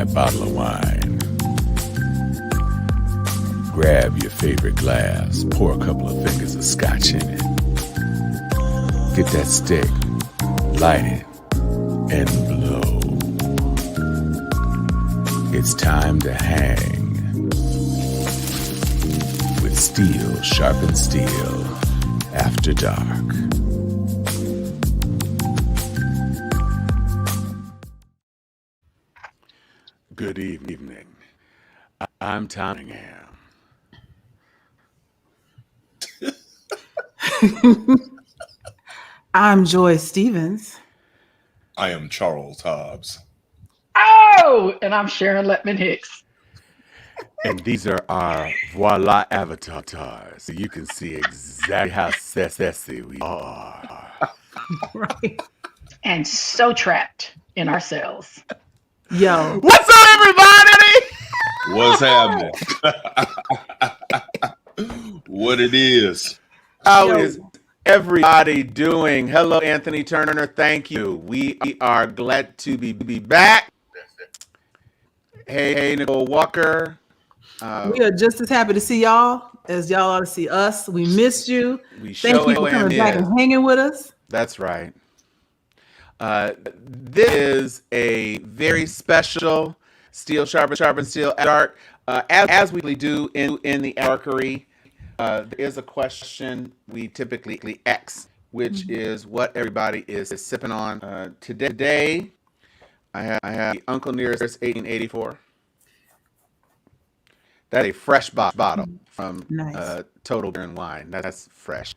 that bottle of wine. Grab your favorite glass, pour a couple of fingers of scotch in it. Get that stick, light it, and blow. It's time to hang with Steel Sharpened Steel after dark. Good evening. I'm Tom I'm Joy Stevens. I am Charles Hobbs. Oh, and I'm Sharon Letman Hicks. And these are our voila avatars, so you can see exactly how sassy we are. Right. And so trapped in ourselves. Yo. What's up, everybody? What's happening? What it is? How is everybody doing? Hello, Anthony Turner. Thank you. We are glad to be back. Hey, Nicole Walker. We are just as happy to see y'all as y'all are to see us. We missed you. Thank you for coming back and hanging with us. That's right. This is a very special Steel Sharpened Steel Dark. As we do in the archery, there is a question we typically ask, which is what everybody is sipping on. Today, I have the Uncle Nearest 1884. That's a fresh bottle from Total Beer and Wine. That's fresh.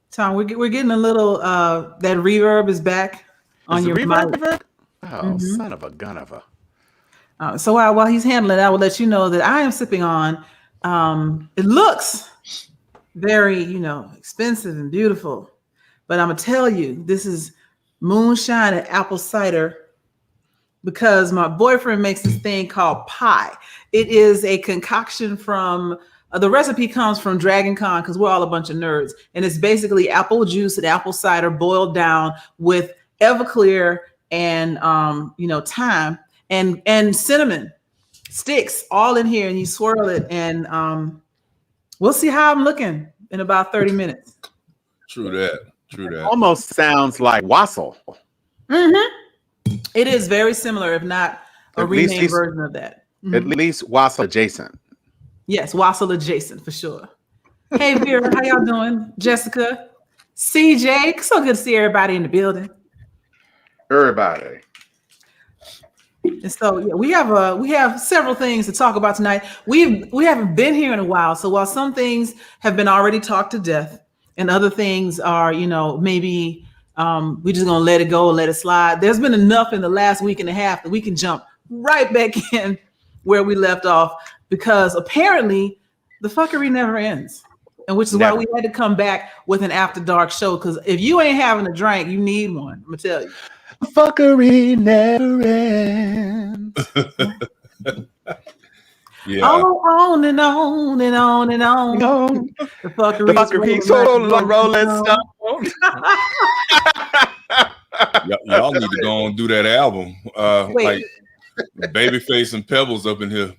Tom, we're getting a little, that reverb is back on your mic. Oh, son of a gun of a. So while he's handling it, I will let you know that I am sipping on, it looks very, expensive and beautiful, but I'm going to tell you, this is moonshine and apple cider because my boyfriend makes this thing called pie. It is a concoction from, the recipe comes from Dragon Con because we're all a bunch of nerds. And it's basically apple juice and apple cider boiled down with Everclear and, thyme and cinnamon sticks all in here, and you swirl it, and we'll see how I'm looking in about 30 minutes. True that. Almost sounds like wassail. It is very similar, if not a renamed version of that. At least wassail adjacent. Yes, wassail adjacent for sure. Hey Vera, how y'all doing? Jessica, CJ, so good to see everybody in the building. Everybody. And so we have several things to talk about tonight. We haven't been here in a while, so while some things have been already talked to death, and other things are maybe we're just gonna let it go, let it slide. There's been enough in the last week and a half that we can jump right back in where we left off, because apparently the fuckery never ends, and which is why we had to come back with an after dark show. Because if you ain't having a drink, you need one. I'm gonna tell you. Fuckery never ends. Yeah. On and on and on and on. The fuckery's rolling stone. Y'all need to go and do that album. Like Babyface and Pebbles up in here.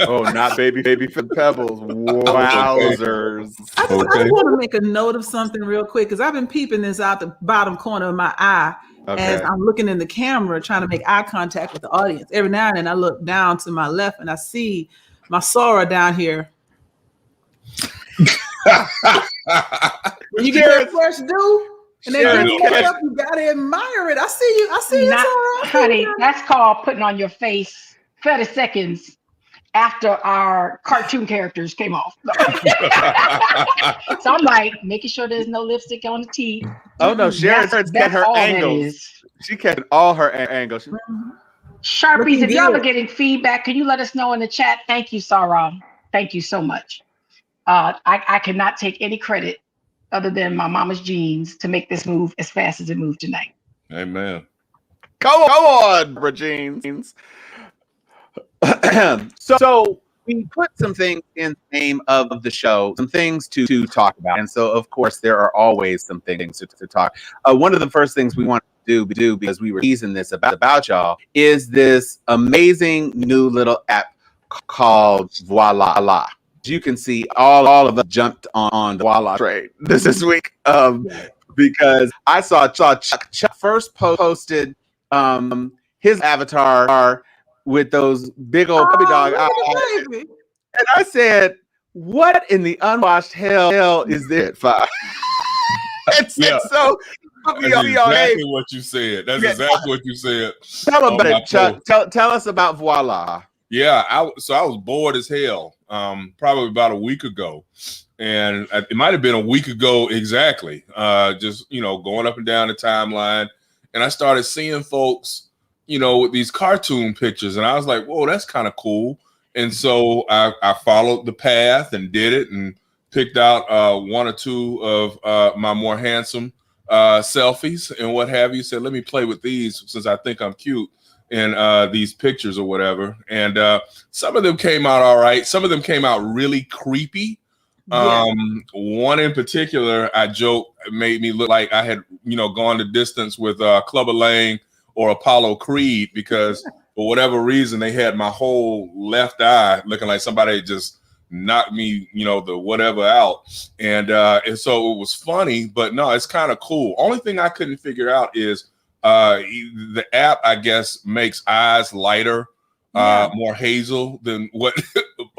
Oh, not Babyface and Pebbles. Wowzers. I want to make a note of something real quick, because I've been peeping this out the bottom corner of my eye as I'm looking in the camera, trying to make eye contact with the audience. Every now and then I look down to my left and I see my Sora down here. When you get a fresh dew and then you up, you gotta admire it. I see you, Sora. Honey, that's called putting on your face 30 seconds after our cartoon characters came off. So I'm like making sure there's no lipstick on the teeth. Oh no, Sharon's got her angles. She kept all her angles. Sharpies, if y'all are getting feedback, can you let us know in the chat? Thank you, Sarah. Thank you so much. I cannot take any credit other than my mama's genes to make this move as fast as it moved tonight. Amen. Go on, Jeans. So we put some things in the name of the show, some things to talk about. And so, of course, there are always some things to talk. One of the first things we want to do because we were teasing this about y'all, is this amazing new little app called Voila. You can see all of us jumped on the Voila train this week because I saw Chuck first posted his avatar with those big old puppy dog eyes. And I said, what in the unwashed hell is this? So that's exactly what you said. That's exactly what you said. Tell about it, Chuck. Tell us about Voila. Yeah, I was bored as hell probably about a week ago. And it might have been a week ago exactly. Just, going up and down the timeline. And I started seeing folks, with these cartoon pictures. And I was like, whoa, that's kind of cool. And so I followed the path and did it and picked out one or two of my more handsome selfies and what have you. Said, let me play with these since I think I'm cute in these pictures or whatever. And some of them came out all right. Some of them came out really creepy. One in particular, I joke, made me look like I had, gone the distance with Clubber Lang or Apollo Creed, because for whatever reason, they had my whole left eye looking like somebody just knocked me, the whatever out. And so it was funny, but no, it's kind of cool. Only thing I couldn't figure out is the app, I guess, makes eyes lighter, more hazel than what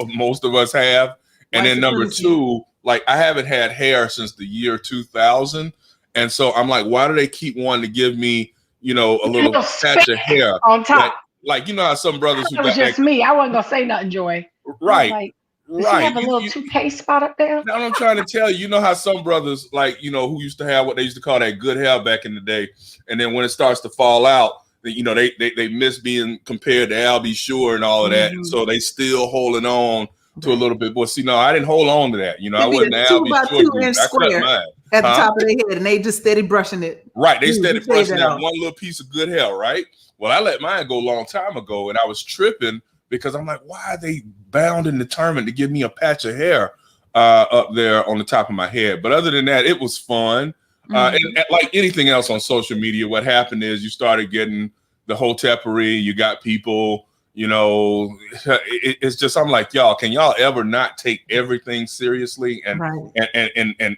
most of us have. And then number two, like I haven't had hair since the year 2000. And so I'm like, why do they keep wanting to give me, a little patch of hair on top? Like how some brothers who was just me. I wasn't gonna say nothing, Joy. Right. Does she have a little toothpaste spot up there? Now I'm trying to tell you, how some brothers, like, who used to have what they used to call that good hair back in the day. And then when it starts to fall out, they miss being compared to Al B. Sure and all of that. And so they still holding on to a little bit. But see, no, I didn't hold on to that. I wasn't Al B. Sure. I cut at the top of their head, and they just steady brushing it. Right. They steady brushing that one little piece of good hair, right? Well, I let mine go a long time ago, and I was tripping because I'm like, why are they bound and determined to give me a patch of hair up there on the top of my head? But other than that, it was fun. And like anything else on social media, what happened is you started getting the hotepery. You got people, it's just, I'm like, y'all, can y'all ever not take everything seriously? And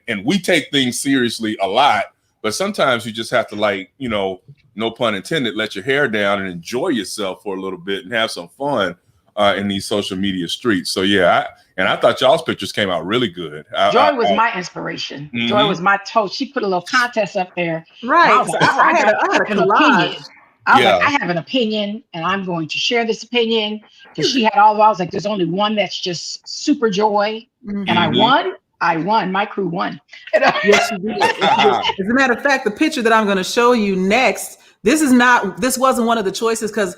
and we take things seriously a lot, but sometimes you just have to, like, no pun intended, let your hair down and enjoy yourself for a little bit and have some fun in these social media streets. So yeah, I thought y'all's pictures came out really good. Joy was my inspiration. Joy was my toast. She put a little contest up there. Right. I had a collage. I have an opinion, and I'm going to share this opinion, because she had all of. I was like, there's only one that's just super Joy, and I won. My crew won. Yes, you did. As a matter of fact, the picture that I'm going to show you next, this wasn't one of the choices, because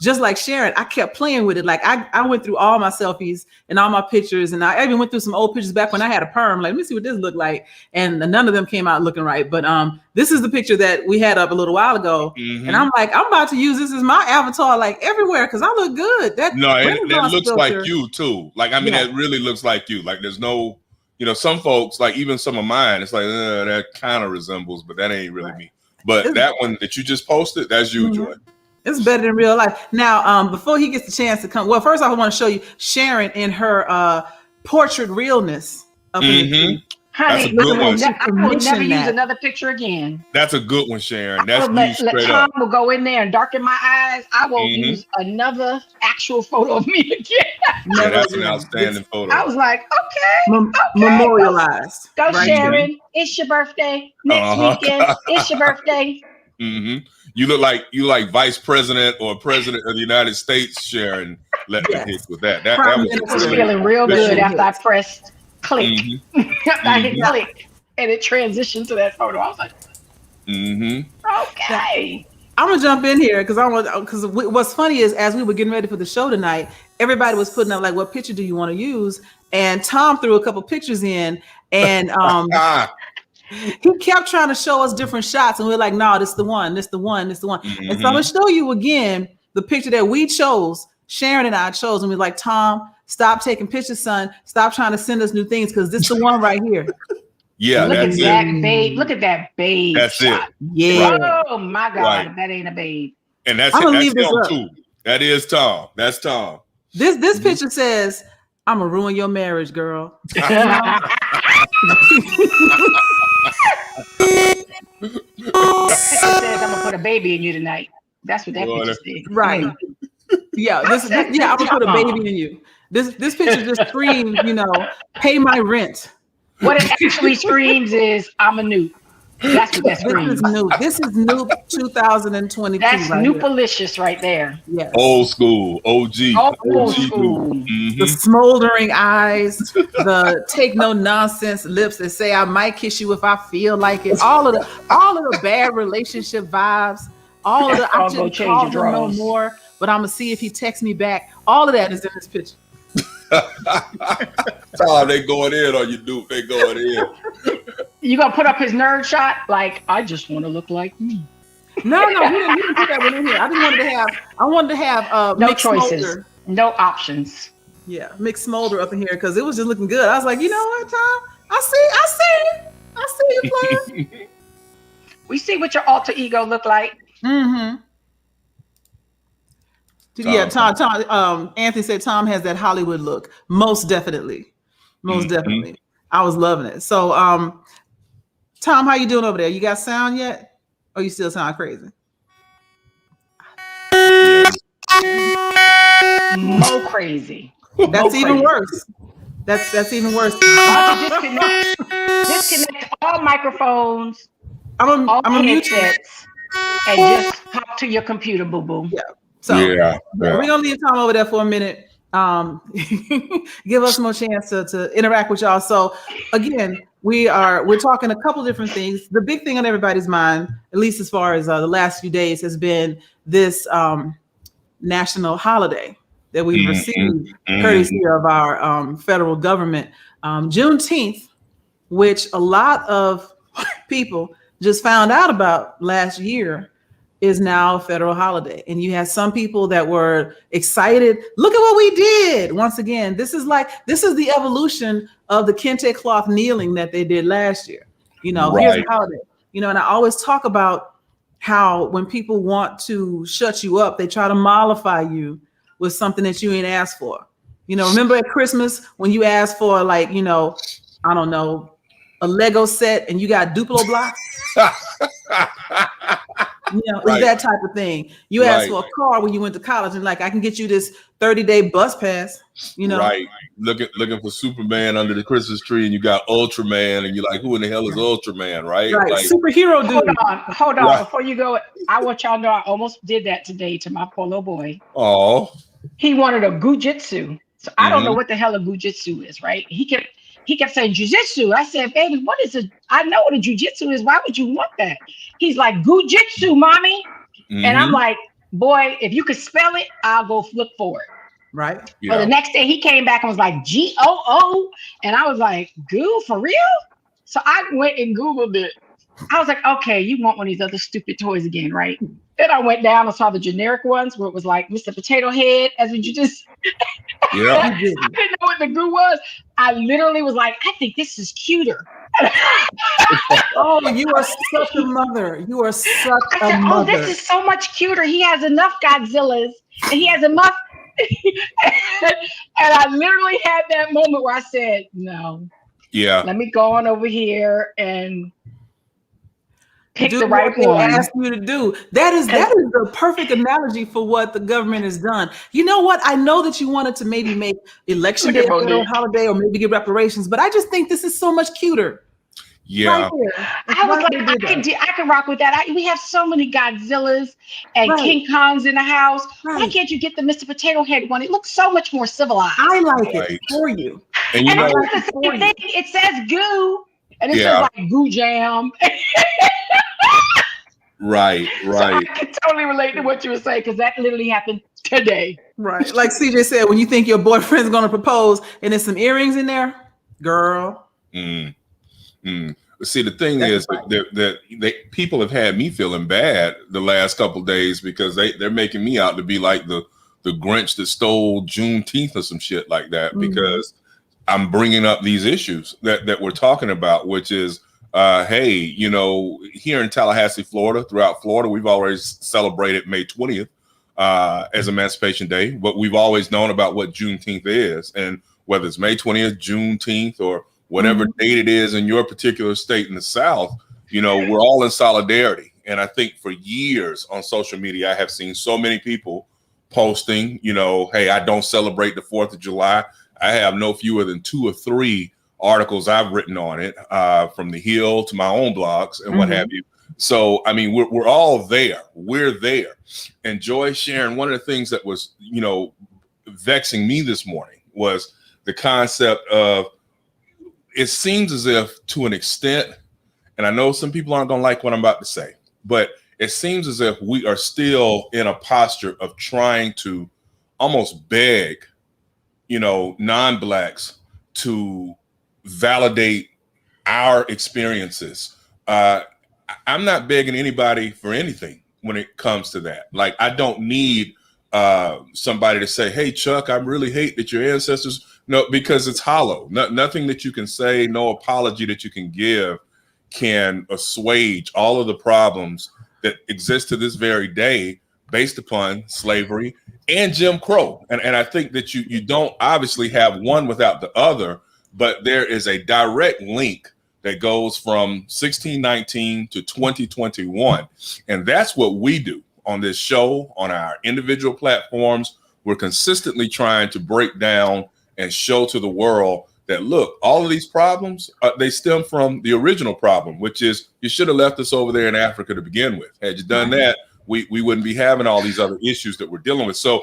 just like Sharon, I kept playing with it. Like I went through all my selfies and all my pictures, and I even went through some old pictures back when I had a perm. Like, let me see what this looked like, and none of them came out looking right. But this is the picture that we had up a little while ago, and I'm like, I'm about to use this as my avatar, like everywhere, because I look good. That looks like you too. Like, I mean, it really looks like you. Like, there's no, some folks, like even some of mine, it's like that kind of resembles, but that ain't really me. But that one that you just posted, that's you, Joy. It's better than real life. Now, before he gets the chance to come, well, first I want to show you Sharon in her portrait realness. Honey, that's a good one. I will never use another picture again. That's a good one, Sharon. That's you straight Tom up. will go in there and darken my eyes. I won't use another actual photo of me again. That's an outstanding photo. I was like, okay. Memorialized. Go Sharon. Here. It's your birthday. Next weekend. It's your birthday. You look like Vice President or President of the United States, Sharon. Let me hit with that. That was feeling real good after I pressed click. I hit click, and it transitioned to that photo. I was like, okay. I'm gonna jump in here because what's funny is, as we were getting ready for the show tonight, everybody was putting up like, what picture do you want to use? And Tom threw a couple pictures in, and he kept trying to show us different shots, and we we're like, no, this the one. And so I'm gonna show you again the picture that we chose, Sharon and I chose, and we're like, Tom, Stop taking pictures, son. Stop trying to send us new things because this is the one right here. Yeah, look that's at that it. babe. Look at that babe That's shot. it. Yeah. Oh my God, Right. that ain't a babe. And that's I'm gonna that's leave this him up. too. That is Tom. That's Tom. This picture says, "I'm gonna ruin your marriage, girl." It says I'm gonna put a baby in you tonight. That's what that Boy, picture said. Right. Yeah. This yeah. I'm gonna put a baby in you. This picture just screams, pay my rent. What it actually screams is I'm a noob. That's what that screams. This is new 2022. That's right noopalicious right there. Yes. Old school, OG. Old school. Mm-hmm. The smoldering eyes, the take no nonsense lips that say I might kiss you if I feel like it. All of the bad relationship vibes. All of the I shouldn't call him no more, but I'm gonna see if he texts me back. All of that is in this picture. Tom, they going in on you, dude. They going in. You gonna put up his nerd shot? Like, I just want to look like me. No, he didn't put that one in here. I wanted to have No mixed choices, smolder. no options. Yeah, mixed smolder up in here because it was just looking good. I was like, you know what, Tom? I see you playing. We see what your alter ego look like. Mm-hmm. Yeah, Tom. Anthony said Tom has that Hollywood look. Most definitely. Definitely. I was loving it. So, Tom, how you doing over there? You got sound yet? Or you still sound crazy? Mo crazy. That's even worse. That's even worse. Disconnect all microphones, I'm all mute headsets, and just talk to your computer, boo boo. Yeah. So we're gonna leave Tom over there for a minute. Give us more chance to interact with y'all. So again, we're talking a couple different things. The big thing on everybody's mind, at least as far as the last few days, has been this national holiday that we received courtesy of our federal government, Juneteenth, which a lot of people just found out about last year, is now a federal holiday. And you had some people that were excited. Look at what we did. Once again, this is the evolution of the kente cloth kneeling that they did last year. Here's a holiday. And I always talk about how when people want to shut you up, they try to mollify you with something that you ain't asked for. Remember at Christmas when you asked for I don't know, a Lego set and you got Duplo blocks? It's that type of thing. You asked for a car when you went to college and I can get you this 30-day bus pass, Right. Looking for Superman under the Christmas tree and you got Ultraman and you're like, who in the hell is Ultraman, right? Right. Superhero dude. Hold on. Before you go, I want y'all to know I almost did that today to my poor little boy. Oh. He wanted a gujitsu. So I don't know what the hell a gujitsu is, right? He kept saying jujitsu. I said, baby, what is it? I know what a jujitsu is. Why would you want that? He's like, gujitsu, mommy. And I'm like, boy, if you could spell it, I'll go look for it. Right. Yeah. But the next day he came back and was like, GOO. And I was like, goo, for real? So I went and Googled it. I was like, okay, you want one of these other stupid toys again, right? Then I went down and saw the generic ones where it was like Mr. Potato Head, as would you just Yeah. I didn't know what the goo was. I literally was like, I think this is cuter. Oh, you are such a mother. You are such a mother. Oh, this is so much cuter. He has enough Godzillas and he has enough. And I literally had that moment where I said, no. Yeah. Let me go on over here and pick do the right one. Ask you to do. That is the perfect analogy for what the government has done. You know what? I know that you wanted to maybe make election day a federal holiday or maybe get reparations, but I just think this is so much cuter. Yeah. I was like, I can rock with that. We have so many Godzillas and King Kongs in the house. Why can't you get the Mr. Potato Head one? It looks so much more civilized. I like it for you. And you know, it's the same thing. It says goo, and it says like goo jam. Right. So I can totally relate to what you were saying because that literally happened today. Right. Like CJ said, when you think your boyfriend's going to propose and there's some earrings in there, girl. See, the thing is that people have had me feeling bad the last couple of days because they're making me out to be like the the Grinch that stole Juneteenth or some shit like that, because I'm bringing up these issues that we're talking about, which is, hey, you know, here in Tallahassee, Florida, throughout Florida, we've always celebrated May 20th as Emancipation Day, but we've always known about what Juneteenth is. And whether it's May 20th, Juneteenth, or whatever date it is in your particular state in the South, you know, we're all in solidarity. And I think for years on social media, I have seen so many people posting, you know, hey, I don't celebrate the 4th of July. I have no fewer than 2 or 3 articles I've written on it, from the Hill to my own blogs and what have you. So, I mean, we're all there. We're there. And Joy, Sharon, one of the things that was, you know, vexing me this morning was the concept of, it seems as if, to an extent, and I know some people aren't going to like what I'm about to say, but it seems as if we are still in a posture of trying to almost beg, you know, non-Blacks to validate our experiences. I'm not begging anybody for anything when it comes to that. Like, I don't need somebody to say, hey, Chuck, I really hate that your ancestors, no, because it's hollow. Nothing that you can say, no apology that you can give can assuage all of the problems that exist to this very day based upon slavery and Jim Crow. And I think that you don't obviously have one without the other, but there is a direct link that goes from 1619 to 2021. And that's what we do on this show, on our individual platforms. We're consistently trying to break down and show to the world that, look, all of these problems, they stem from the original problem, which is you should have left us over there in Africa to begin with. Had you done that, we wouldn't be having all these other issues that we're dealing with. So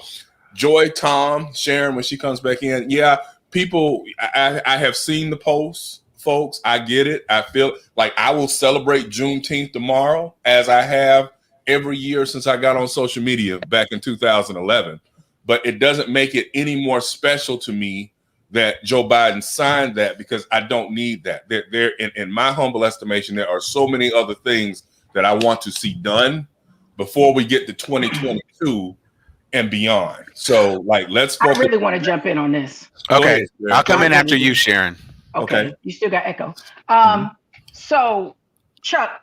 Joy, Tom, Sharon, when she comes back in, yeah, people, I have seen the posts, folks. I get it. I feel like I will celebrate Juneteenth tomorrow, as I have every year since I got on social media back in 2011. But it doesn't make it any more special to me that Joe Biden signed that, because I don't need that. There, in my humble estimation, there are so many other things that I want to see done before we get to 2022 and beyond. So, like, let's focus. I really want to jump in on this. Okay, I'll come in after you, Sharon. Okay. You still got echo. So, Chuck,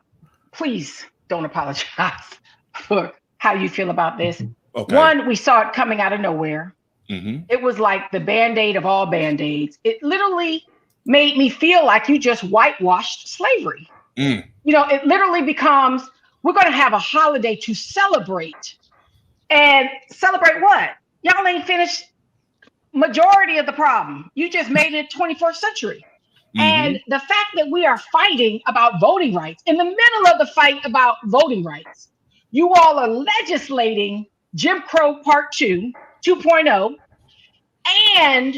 please don't apologize for how you feel about this. Okay. One, we saw it coming out of nowhere. It was like the Band-Aid of all Band-Aids. It literally made me feel like you just whitewashed slavery. You know, it literally becomes, we're going to have a holiday to celebrate. And celebrate what? Y'all ain't finished majority of the problem. You just made it 21st century. And the fact that we are fighting about voting rights, in the middle of the fight about voting rights, you all are legislating Jim Crow Part 2, 2.0, and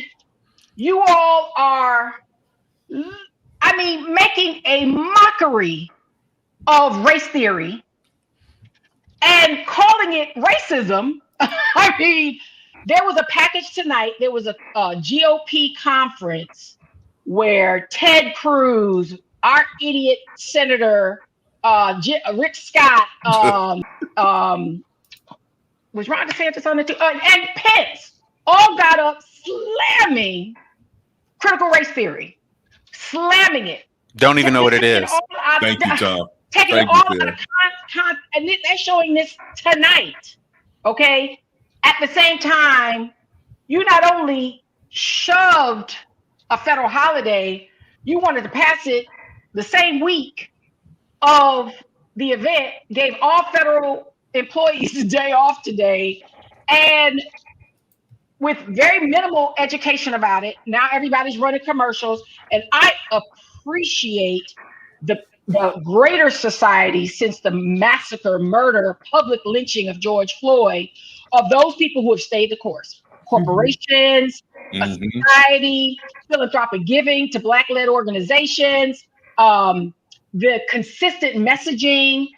you all are, I mean, making a mockery of race theory and calling it racism. I mean, there was a package tonight. There was a GOP conference where Ted Cruz, our idiot senator, Rick Scott, was Ron DeSantis on it too, and Pence all got up slamming critical race theory, slamming it. Don't even know what it is. Thank you, Tom. Taking it all out of context, and they're showing this tonight. Okay, at the same time, you not only shoved a federal holiday, you wanted to pass it the same week of the event, gave all federal employees a day off today, and with very minimal education about it. Now everybody's running commercials, and I appreciate the greater society since the massacre, murder, public lynching of George Floyd, of those people who have stayed the course. Corporations, a society, philanthropic giving to Black-led organizations, the consistent messaging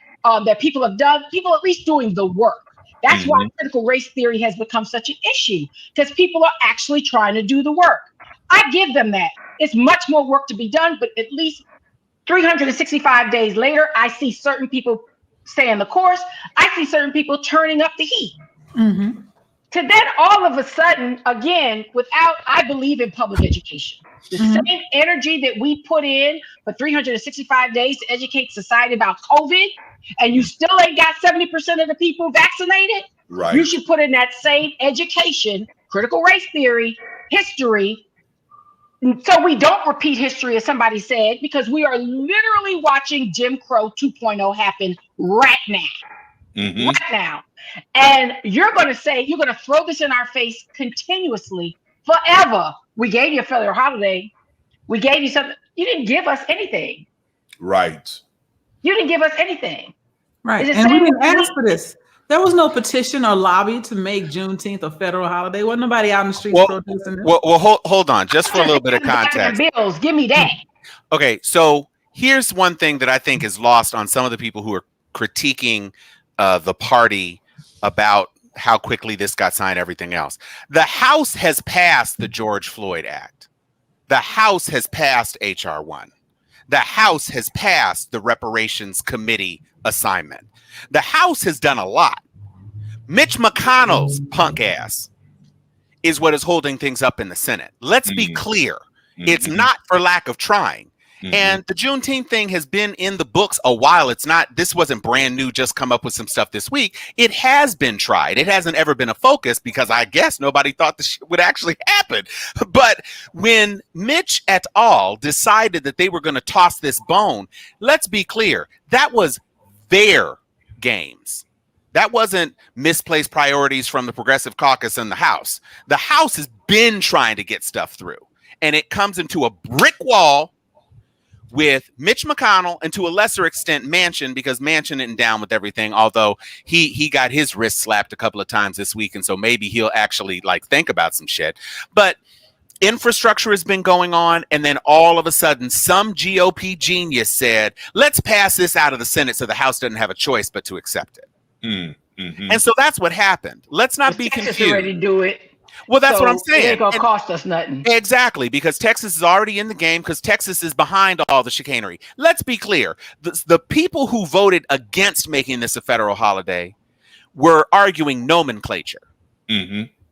that people have done, people at least doing the work. That's why critical race theory has become such an issue, because people are actually trying to do the work. I give them that. It's much more work to be done, but at least 365 days later, I see certain people staying the course. I see certain people turning up the heat. to then all of a sudden, again, I believe in public education. The same energy that we put in for 365 days to educate society about COVID, and you still ain't got 70% of the people vaccinated. Right. You should put in that same education, critical race theory, history, so we don't repeat history, as somebody said, because we are literally watching Jim Crow 2.0 happen right now. Right now. And you're going to throw this in our face continuously forever. We gave you a federal holiday. We gave you something. You didn't give us anything. Right. You didn't give us anything. Right. And we didn't ask for this. There was no petition or lobby to make Juneteenth a federal holiday. Wasn't nobody out in the streets protesting this. Well, hold on. Just for a little bit of context. Bills, give me that. Okay, so here's one thing that I think is lost on some of the people who are critiquing the party about how quickly this got signed, everything else. The House has passed the George Floyd Act. The House has passed H.R. 1. The House has passed the Reparations Committee assignment. The House has done a lot. Mitch McConnell's punk ass is what is holding things up in the Senate. Let's be clear. It's not for lack of trying. And the Juneteenth thing has been in the books a while. This wasn't brand new, just come up with some stuff this week. It has been tried. It hasn't ever been a focus because I guess nobody thought this shit would actually happen. But when Mitch et al. Decided that they were going to toss this bone, let's be clear, that was their games. That wasn't misplaced priorities from the Progressive Caucus in the House. The House has been trying to get stuff through, and it comes into a brick wall with Mitch McConnell and to a lesser extent Manchin, because Manchin isn't down with everything, although he got his wrist slapped a couple of times this week, and so maybe he'll actually think about some shit. But infrastructure has been going on, and then all of a sudden some GOP genius said, let's pass this out of the Senate so the House doesn't have a choice but to accept it. And so that's what happened. Let's not be confused. Already do it. Well, that's what I'm saying. It ain't gonna cost us nothing. Exactly, because Texas is already in the game, because Texas is behind all the chicanery. Let's be clear. The people who voted against making this a federal holiday were arguing nomenclature.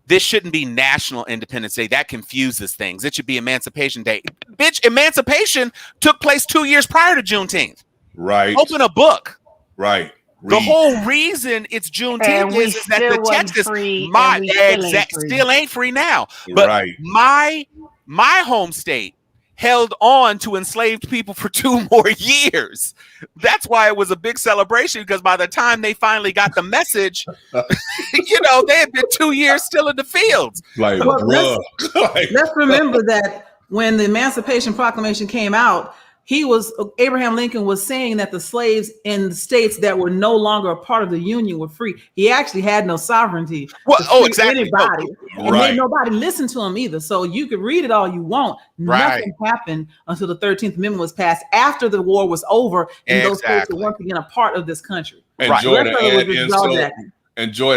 This shouldn't be National Independence Day. That confuses things. It should be Emancipation Day. Bitch, emancipation took place 2 years prior to Juneteenth. Right. Open a book. Right. The whole reason it's Juneteenth is that the Texas still ain't free now. But my home state held on to enslaved people for 2 more years. That's why it was a big celebration, because by the time they finally got the message, they had been 2 years still in the fields. Let's remember that when the Emancipation Proclamation came out, Abraham Lincoln was saying that the slaves in the states that were no longer a part of the Union were free. He actually had no sovereignty. Exactly. Anybody. And then nobody listened to him either. So you could read it all you want. Nothing happened until the 13th Amendment was passed after the war was over, and those states were once again a part of this country. And Joy,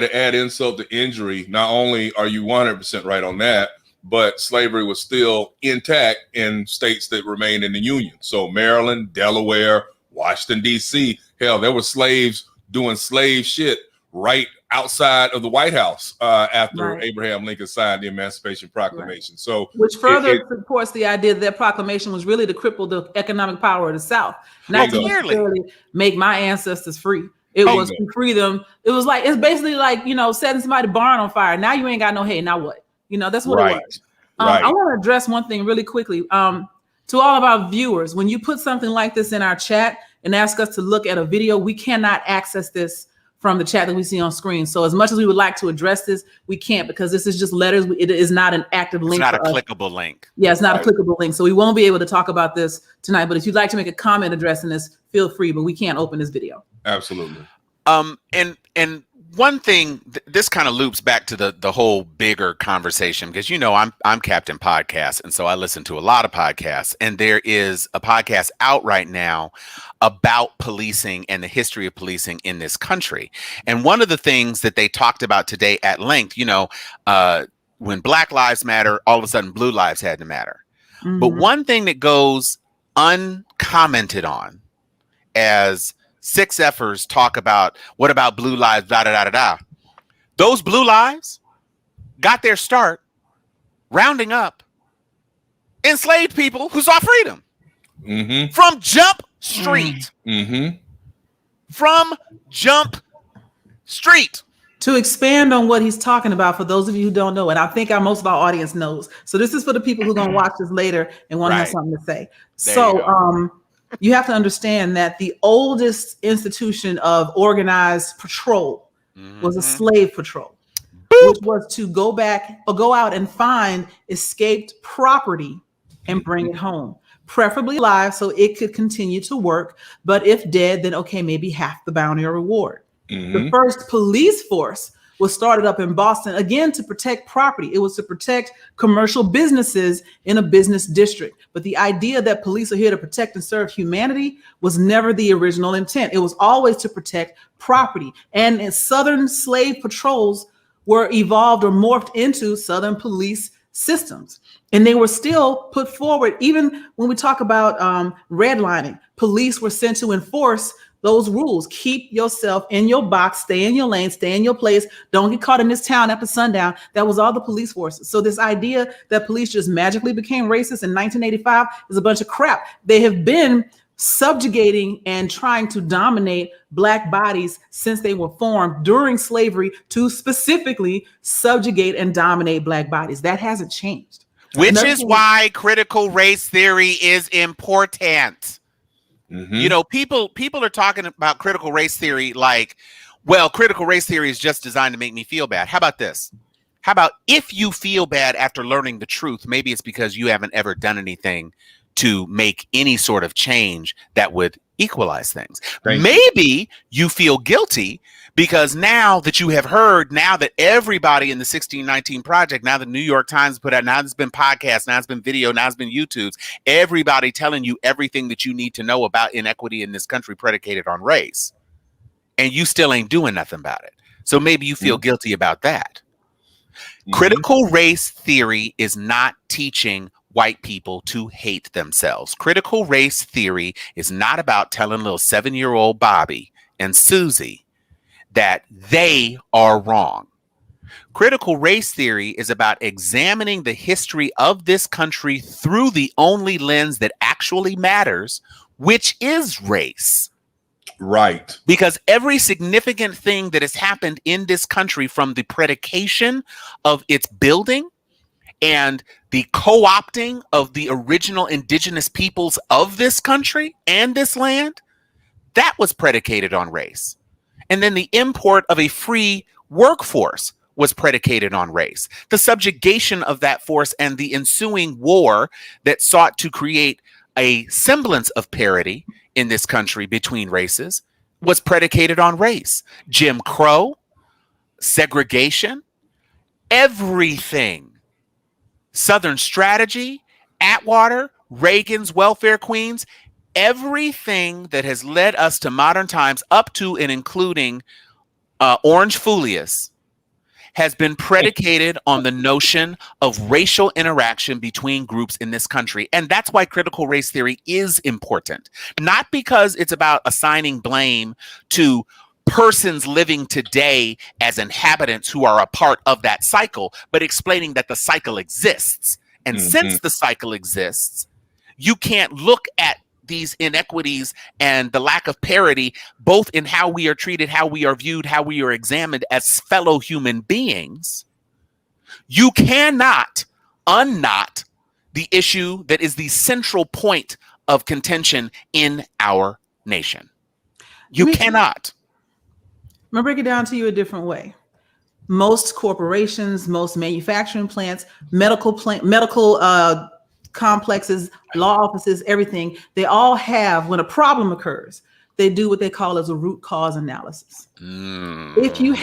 to add insult to injury, not only are you 100% right on that, but slavery was still intact in states that remained in the Union. So Maryland, Delaware, Washington, D.C., hell, there were slaves doing slave shit right outside of the White House after Abraham Lincoln signed the Emancipation Proclamation. So, which further supports the idea that proclamation was really to cripple the economic power of the South, not to necessarily make my ancestors free. It was to free them. It's basically like, setting somebody's barn on fire. Now you ain't got no hay. Now what? That's what it was. I want to address one thing really quickly. To all of our viewers, when you put something like this in our chat and ask us to look at a video, we cannot access this from the chat that we see on screen. So as much as we would like to address this, we can't, because this is just letters. It is not an active link. It's not a clickable link. Yeah, it's not a clickable link. So we won't be able to talk about this tonight. But if you'd like to make a comment addressing this, feel free, but we can't open this video. Absolutely. And one thing, this kind of loops back to the whole bigger conversation, because I'm Captain Podcast, and so I listen to a lot of podcasts, and there is a podcast out right now about policing and the history of policing in this country. And one of the things that they talked about today at length, when Black Lives Matter, all of a sudden Blue Lives had to matter. But one thing that goes uncommented on as 6Fers talk about, what about blue lives, da da da da da. Those blue lives got their start rounding up enslaved people who saw freedom. From Jump Street. From Jump Street. To expand on what he's talking about, for those of you who don't know, and I think most of our audience knows. So this is for the people who are going to watch this later and want to have something to say. You have to understand that the oldest institution of organized patrol was a slave patrol, which was to go out and find escaped property and bring it home, preferably alive so it could continue to work. But if dead, then okay, maybe half the bounty or reward. The first police force was started up in Boston, again, to protect property. It was to protect commercial businesses in a business district. But the idea that police are here to protect and serve humanity was never the original intent. It was always to protect property. And Southern slave patrols were evolved or morphed into Southern police systems. And they were still put forward. Even when we talk about redlining, police were sent to enforce those rules. Keep yourself in your box, stay in your lane, stay in your place. Don't get caught in this town after sundown. That was all the police forces. So this idea that police just magically became racist in 1985 is a bunch of crap. They have been subjugating and trying to dominate Black bodies since they were formed during slavery to specifically subjugate and dominate Black bodies. That hasn't changed. Which is why critical race theory is important. You know, people are talking about critical race theory like, well, critical race theory is just designed to make me feel bad. How about this? How about if you feel bad after learning the truth, maybe it's because you haven't ever done anything to make any sort of change that would equalize things. Maybe you feel guilty because now that you have heard, now that everybody in the 1619 Project, now the New York Times put out, now there's been podcasts, now it's been video, now it's been YouTubes, everybody telling you everything that you need to know about inequity in this country predicated on race. And you still ain't doing nothing about it. So maybe you feel guilty about that. Critical race theory is not teaching white people to hate themselves. Critical race theory is not about telling little 7-year-old Bobby and Susie that they are wrong. Critical race theory is about examining the history of this country through the only lens that actually matters, which is race. Right. Because every significant thing that has happened in this country, from the predication of its building and the co-opting of the original indigenous peoples of this country and this land, that was predicated on race. And then the import of a free workforce was predicated on race. The subjugation of that force and the ensuing war that sought to create a semblance of parity in this country between races was predicated on race. Jim Crow, segregation, everything. Southern strategy, Atwater, Reagan's welfare queens, everything that has led us to modern times up to and including Orange Julius has been predicated on the notion of racial interaction between groups in this country. And that's why critical race theory is important. Not because it's about assigning blame to persons living today as inhabitants who are a part of that cycle, but explaining that the cycle exists. And since the cycle exists, you can't look at these inequities and the lack of parity, both in how we are treated, how we are viewed, how we are examined as fellow human beings. You cannot unknot the issue that is the central point of contention in our nation. You cannot. I'm going to break it down to you a different way. Most corporations, most manufacturing plants, medical complexes, law offices, everything, they all have, when a problem occurs, they do what they call as a root cause analysis. If you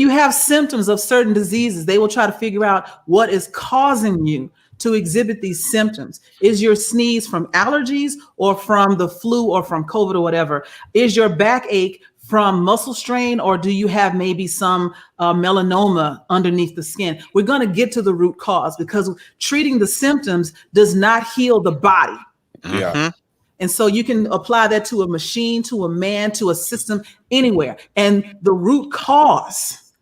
have symptoms of certain diseases, they will try to figure out what is causing you to exhibit these symptoms. Is your sneeze from allergies or from the flu or from COVID or whatever? Is your backache from muscle strain, or do you have maybe some melanoma underneath the skin? We're going to get to the root cause, because treating the symptoms does not heal the body. Yeah. And so you can apply that to a machine, to a man, to a system, anywhere. And the root cause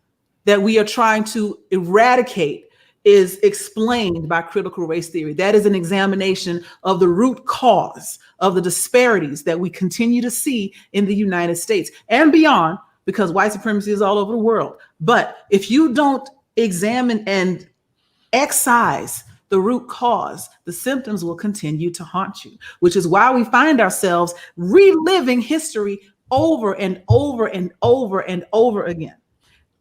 that we are trying to eradicate is explained by critical race theory. That is an examination of the root cause of the disparities that we continue to see in the United States and beyond, because white supremacy is all over the world. But if you don't examine and excise the root cause, the symptoms will continue to haunt you, which is why we find ourselves reliving history over and over and over and over again.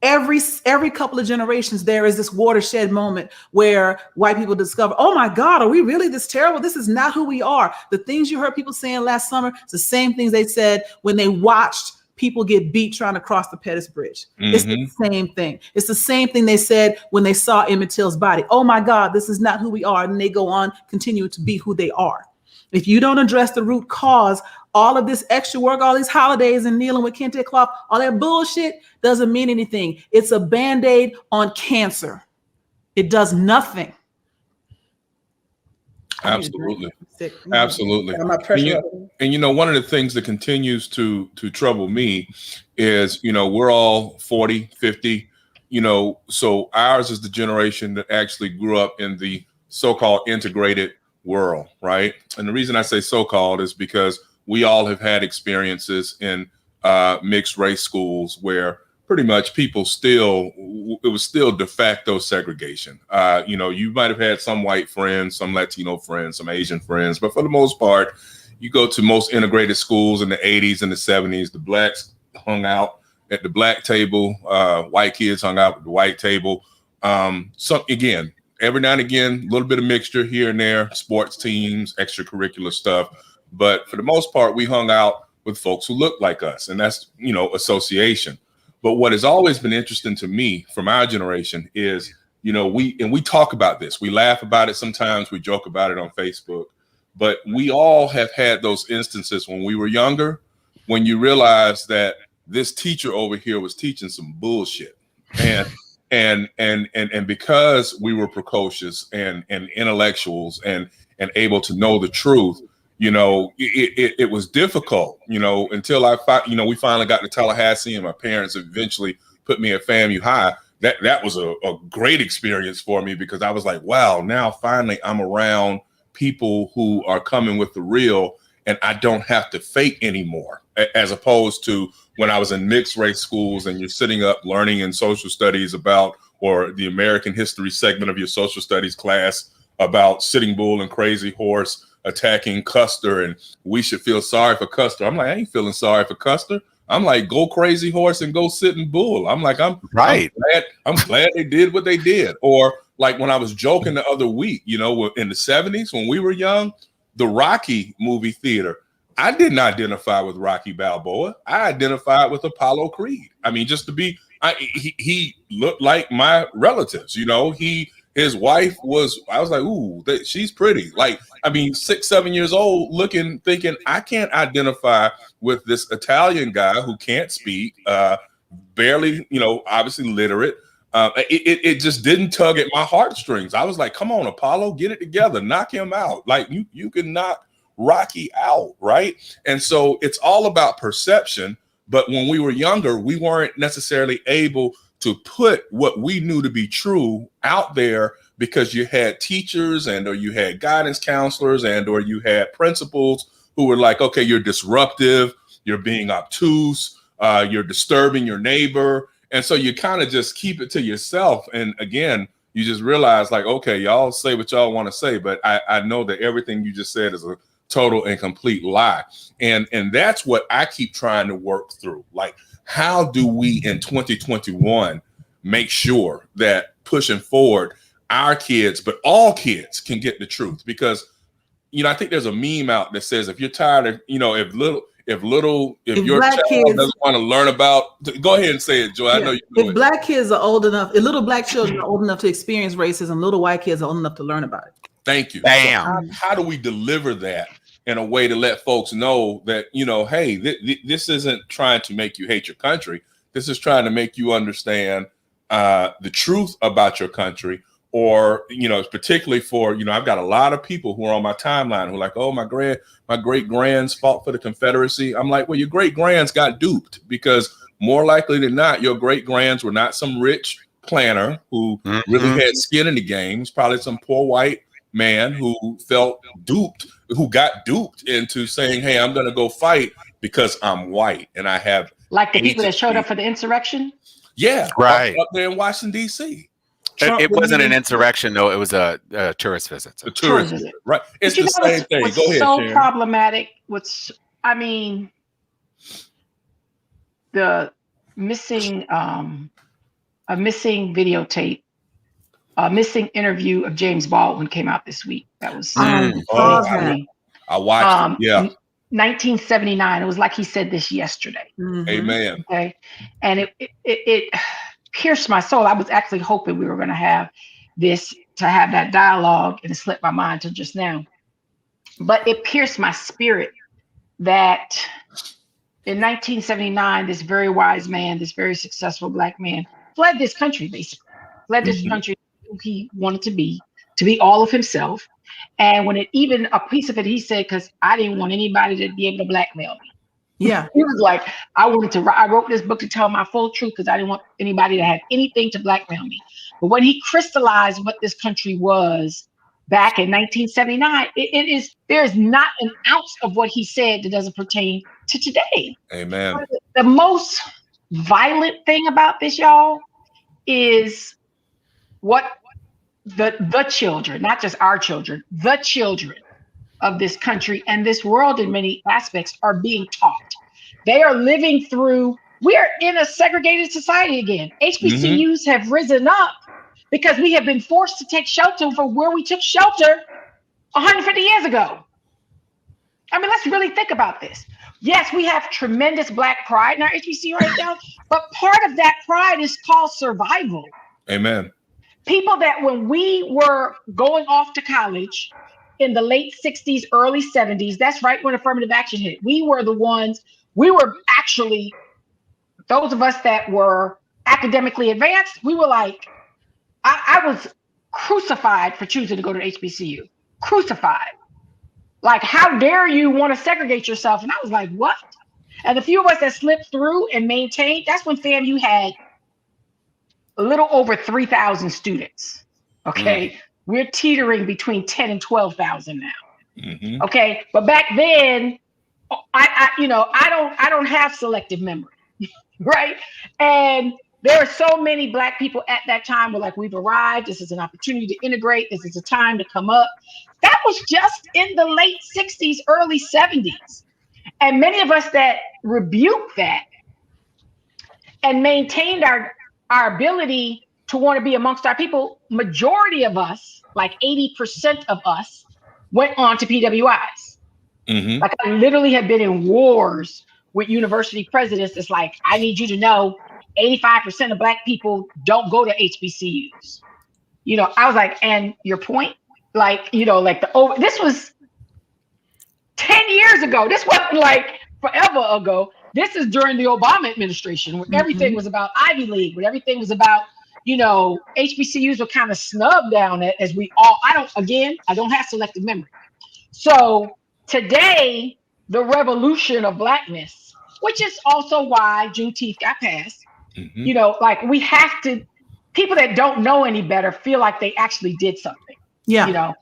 Every couple of generations, there is this watershed moment where white people discover, oh my God, are we really this terrible? This is not who we are. The things you heard people saying last summer, it's the same things they said when they watched people get beat trying to cross the Pettus Bridge. It's the same thing. It's the same thing they said when they saw Emmett Till's body. Oh my God, this is not who we are. And they go on, continue to be who they are. If you don't address the root cause, all of this extra work, all these holidays and kneeling with kente cloth, all that bullshit doesn't mean anything. It's a Band-Aid on cancer. It does nothing. Absolutely. Absolutely. And you know, one of the things that continues to trouble me is, you know, we're all 40, 50, you know, so ours is the generation that actually grew up in the so-called integrated world, right? And the reason I say so-called is because we all have had experiences in mixed race schools where pretty much people it was still de facto segregation. You know, you might have had some white friends, some Latino friends, some Asian friends, but for the most part, you go to most integrated schools in the 80s and the 70s, the blacks hung out at the black table, white kids hung out at the white table. So again, every now and again, a little bit of mixture here and there, sports teams, extracurricular stuff. But for the most part, we hung out with folks who looked like us, and that's, you know, association. But what has always been interesting to me from our generation is, you know, we talk about this, we laugh about it sometimes, we joke about it on Facebook, but we all have had those instances when we were younger, when you realize that this teacher over here was teaching some bullshit, and because we were precocious and intellectuals and able to know the truth, you know, it was difficult, you know, until we finally got to Tallahassee and my parents eventually put me at FAMU High. That was a great experience for me, because I was like, wow, now finally I'm around people who are coming with the real, and I don't have to fake anymore, as opposed to when I was in mixed race schools and you're sitting up learning in social studies about, or the American history segment of your social studies class about Sitting Bull and Crazy Horse attacking Custer, and we should feel sorry for Custer. I'm like, I ain't feeling sorry for Custer. I'm like, go Crazy Horse and go Sitting Bull. I'm like, I'm glad they did what they did. Or like when I was joking the other week, you know, in the 70s when we were young, the Rocky movie theater, I didn't identify with Rocky Balboa. I identified with Apollo Creed. I mean, just to be, he looked like my relatives, you know, his wife was, I was like, ooh, she's pretty. Like, I mean, 6, 7 years old, looking, thinking, I can't identify with this Italian guy who can't speak, barely, you know, obviously literate. It just didn't tug at my heartstrings. I was like, come on, Apollo, get it together, knock him out. Like, you can knock Rocky out, right? And so it's all about perception. But when we were younger, we weren't necessarily able to put what we knew to be true out there, because you had teachers or you had guidance counselors or you had principals who were like, okay, you're disruptive, you're being obtuse, you're disturbing your neighbor. And so you kind of just keep it to yourself. And again, you just realize like, okay, y'all say what y'all want to say, but I know that everything you just said is a total and complete lie. And that's what I keep trying to work through. Like, how do we in 2021 make sure that pushing forward, our kids, but all kids, can get the truth? Because, you know, I think there's a meme out that says, if you're tired of, you know, if your child doesn't want to learn about, go ahead and say it, Joy. I know you know if black kids are old enough, if little black children are old enough to experience racism, little white kids are old enough to learn about it. Thank you. Bam. So how do we deliver that in a way to let folks know that, you know, hey, this isn't trying to make you hate your country. This is trying to make you understand the truth about your country. Or, you know, particularly for, you know, I've got a lot of people who are on my timeline who are like, oh, my great grands fought for the Confederacy. I'm like, well, your great grands got duped, because more likely than not, your great grands were not some rich planner who really had skin in the game. It's probably some poor white man who felt duped, who got duped into saying, hey, I'm going to go fight because I'm white and I have like the people that showed up for the insurrection. Yeah, right up there in Washington D.C. It wasn't an insurrection though, it was a tourist visit. A tourist visit, right? It's the same thing. What's Go ahead, so Sharon. problematic, I mean, the missing a missing videotape, a missing interview of James Baldwin came out this week. That was I watched it. Yeah. 1979. It was like he said this yesterday. Amen. Okay. And it pierced my soul. I was actually hoping we were going to have that dialogue, and it slipped my mind till just now. But it pierced my spirit that in 1979, this very wise man, this very successful Black man, fled this country, basically. Fled this country who he wanted to be all of himself. And when a piece of it, he said, because I didn't want anybody to be able to blackmail me. Yeah. He was like, I wrote this book to tell my full truth because I didn't want anybody to have anything to blackmail me. But when he crystallized what this country was back in 1979, there's not an ounce of what he said that doesn't pertain to today. Amen. The most violent thing about this, y'all, is what the children, not just our children, the children of this country and this world in many aspects are being taught. They are living through, we are in a segregated society again. HBCUs have risen up because we have been forced to take shelter for where we took shelter 150 years ago. I mean, let's really think about this. Yes, we have tremendous Black pride in our HBCU right now, but part of that pride is called survival. Amen. People that when we were going off to college in the late 60s, early 70s, that's right when affirmative action hit. We were actually, those of us that were academically advanced, we were like, I was crucified for choosing to go to HBCU. Crucified. Like, how dare you want to segregate yourself? And I was like, what? And the few of us that slipped through and maintained, that's when FAMU had a little over 3,000 students. Okay. We're teetering between 10 and 12,000 now. Okay. But back then, I don't have selective memory. Right. And there are so many Black people at that time were like, we've arrived. This is an opportunity to integrate. This is a time to come up. That was just in the late 60s, early 70s. And many of us that rebuked that and maintained our ability to want to be amongst our people, majority of us, like 80% of us, went on to PWIs. Like, I literally have been in wars with university presidents. It's like, I need you to know 85% of Black people don't go to HBCUs. I was like, and your point? Like, this was 10 years ago. This wasn't like forever ago. This is during the Obama administration, where everything was about Ivy League, where everything was about, HBCUs were kind of snubbed down as we all, I don't have selective memory. So today, the revolution of Blackness, which is also why Juneteenth got passed, we have to, people that don't know any better feel like they actually did something. Yeah.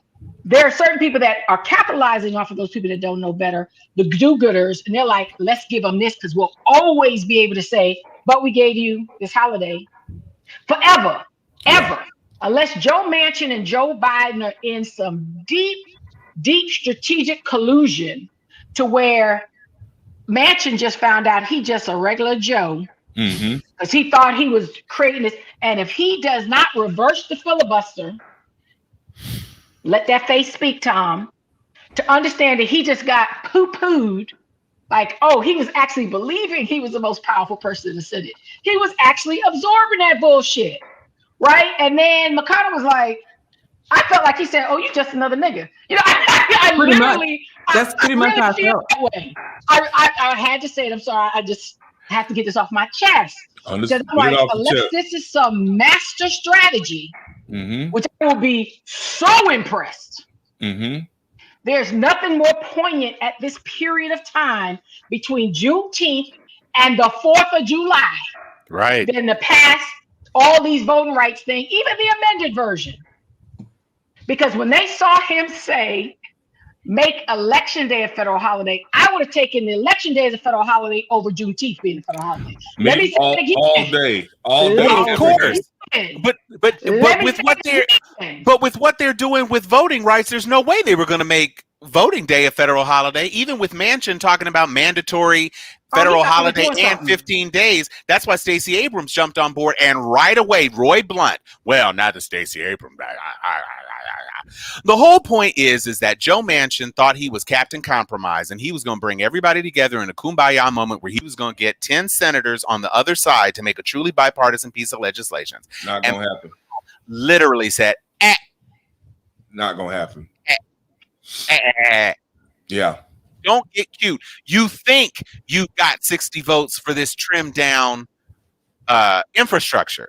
There are certain people that are capitalizing off of those people that don't know better, the do-gooders, and they're like, let's give them this because we'll always be able to say, but we gave you this holiday forever, ever, unless Joe Manchin and Joe Biden are in some deep, deep strategic collusion to where Manchin just found out he just a regular Joe because he thought he was creating this. And if he does not reverse the filibuster, let that face speak, Tom, to understand that he just got poo-pooed. Like, oh, he was actually believing he was the most powerful person in the Senate. He was actually absorbing that bullshit, right? And then McConnell was like, I felt like he said, oh, you just another nigga. I pretty literally, much. That's pretty much how I felt. That way. I had to say it. I'm sorry. I just have to get this off my chest. Because I'm like, unless this is some master strategy, which I will be so impressed. There's nothing more poignant at this period of time between Juneteenth and the 4th of July than the past all these voting rights things, even the amended version. Because when they saw him say, make election day a federal holiday, I would have taken the election day as a federal holiday over Juneteenth being a federal holiday. Let me say it again. All day. Of course. But with what they're doing with voting rights, there's no way they were going to make voting day a federal holiday. Even with Manchin talking about mandatory federal holiday and 15 days. That's why Stacey Abrams jumped on board, and right away, Roy Blunt. Well, not the Stacey Abrams. The whole point is that Joe Manchin thought he was Captain Compromise, and he was going to bring everybody together in a kumbaya moment where he was going to get 10 senators on the other side to make a truly bipartisan piece of legislation. Not going to happen. Literally said, not going to happen. Yeah. Don't get cute. You think you got 60 votes for this trimmed down infrastructure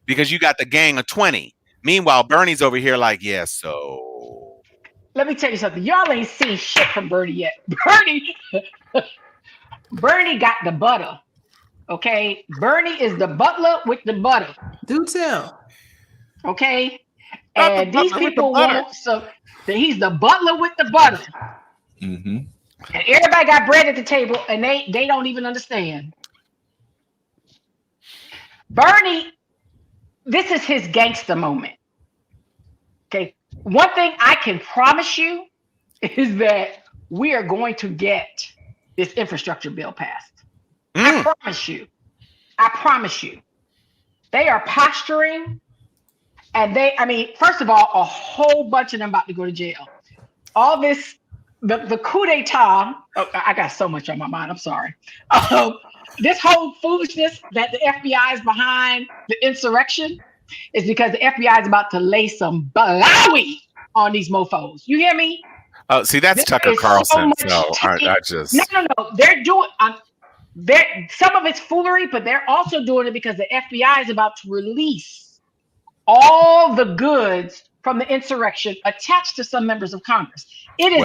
because you got the gang of 20. Meanwhile, Bernie's over here like, yeah, so. Let me tell you something. Y'all ain't seen shit from Bernie yet. Bernie got the butter. Okay? Bernie is the butler with the butter. Do tell. Okay? And these people want some. He's the butler with the butter. Mm-hmm. And everybody got bread at the table, and they don't even understand. Bernie, this is his gangster moment. Okay. One thing I can promise you is that we are going to get this infrastructure bill passed. I promise you. I promise you. They are posturing, and first of all, a whole bunch of them about to go to jail. All this, the coup d'etat, I got so much on my mind, I'm sorry. This whole foolishness that the FBI is behind the insurrection is because the FBI is about to lay some blowy on these mofos. You hear me? Oh, see, that's Tucker Carlson. No. They're doing, some of it's foolery, but they're also doing it because the FBI is about to release all the goods from the insurrection attached to some members of Congress. It is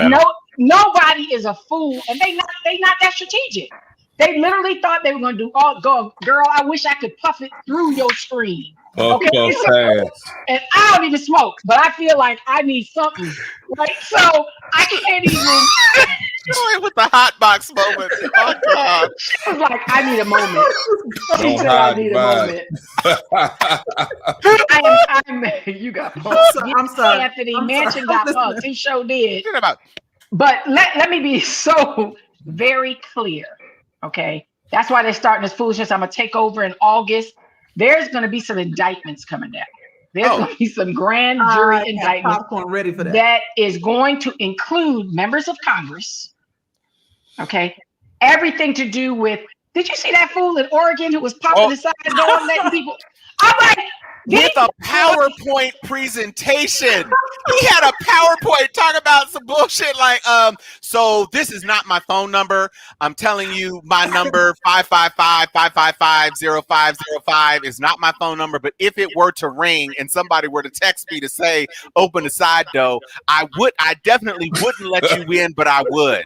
nobody is a fool, and they not that strategic. They literally thought they were going to do girl, I wish I could puff it through your screen. Okay? And I don't even smoke, but I feel like I need something. Right? So I can't even with the hot box moment. Oh God. She was like, I need a moment. She said I need a moment. You got punked. I'm sorry. Anthony Manchin got punked. He sure did. But let me be so very clear. Okay. That's why they're starting this foolishness. I'm gonna take over in August. There's gonna be some indictments coming down. There's gonna be some grand jury indictments ready for that is going to include members of Congress. Okay. Everything to do with, did you see that fool in Oregon who was popping the side door letting people? I'm like, with a PowerPoint presentation. He had a PowerPoint talking about some bullshit like, so this is not my phone number. I'm telling you my number 555-555-0505 is not my phone number. But if it were to ring and somebody were to text me to say, open the side door, I definitely wouldn't let you in, but I would.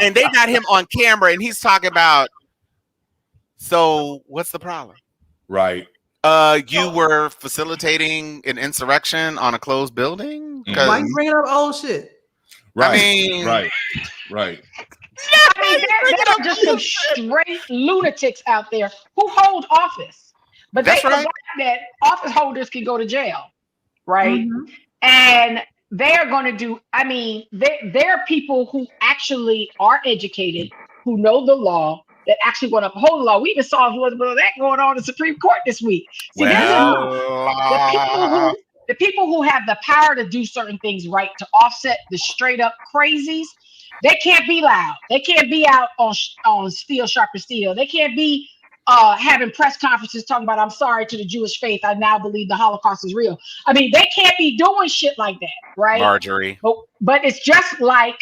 And they got him on camera and he's talking about, so what's the problem? Right. You were facilitating an insurrection on a closed building? Why you bringing up old shit? Right. Right. I mean, there are just some straight lunatics out there who hold office, but they forgot that office holders can go to jail, right? Mm-hmm. And they are going to do. I mean, there are people who actually are educated, who know the law, that actually want to uphold the law. We even saw a little bit of that going on in the Supreme Court this week. See, the people who have the power to do certain things right, to offset the straight up crazies, they can't be loud. They can't be out on steel sharper steel. They can't be having press conferences talking about, I'm sorry to the Jewish faith, I now believe the Holocaust is real. I mean, they can't be doing shit like that, right? Marjorie. But it's just like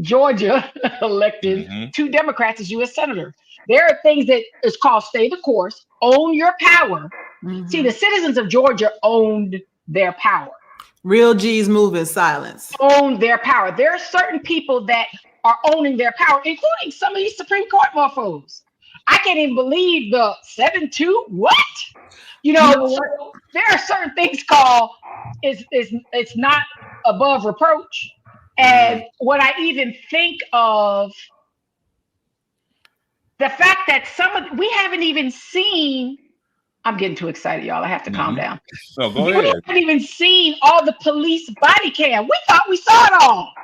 Georgia elected 2 Democrats as U.S. senators. There are things that is called stay the course, own your power. Mm-hmm. See, the citizens of Georgia owned their power. Real G's move in silence. Own their power. There are certain people that are owning their power, including some of these Supreme Court mofos. I can't even believe the 7-2. What? You know, so there are certain things called it's not above reproach. And when I even think of the fact that we haven't even seen, I'm getting too excited, y'all. I have to calm down. No, go We ahead. haven't even seen all the police body cam. We thought we saw it all.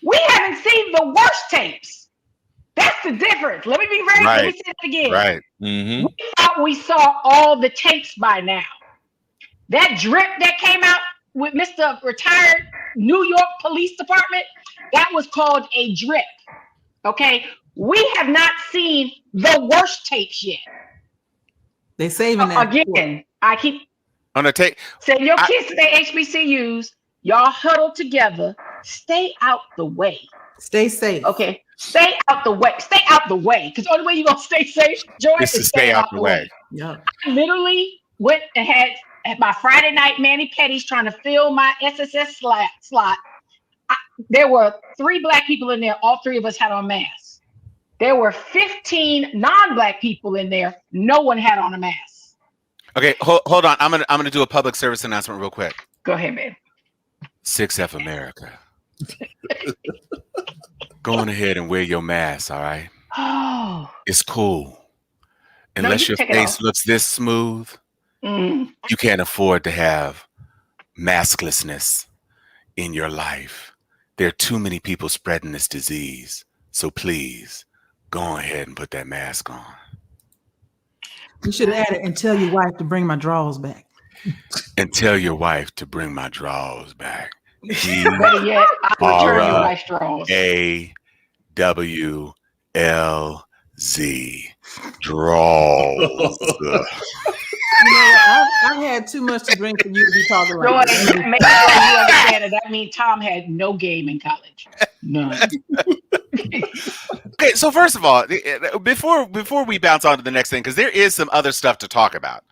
We haven't seen the worst tapes. That's the difference. Let me be very Let me say it again. Right. We thought we saw all the tapes by now. That drip that came out with Mr. Retired New York Police Department, that was called a drip. Okay? We have not seen the worst tapes yet. They saving that. Again, I keep on a tape. Send your kids to their HBCUs. Y'all huddle together. Stay out the way. Stay safe. Okay. Stay out the way. Stay out the way. Because the only way you're going to stay safe, Joy, is to stay out the way. Yeah. I literally went and had my Friday night mani-pedis trying to fill my SSS slot. There were 3 Black people in there. All 3 of us had on masks. There were 15 non-Black people in there. No one had on a mask. Okay, hold on. I'm gonna do a public service announcement real quick. Go ahead, man. 6F America. Go on ahead and wear your mask, all right? Oh. It's cool. Unless your face looks this smooth, you can't afford to have masklessness in your life. There are too many people spreading this disease. So please, go ahead and put that mask on. You should have added, and tell your wife to bring my drawers back. And tell your wife to bring my drawers back. Better yet, I'll return your wife's drawers. AWLZ drawers. You know, I had too much to drink for you to be talking like that. Make sure you understand that means Tom had no game in college. None. Okay, so first of all, before we bounce on to the next thing, because there is some other stuff to talk about.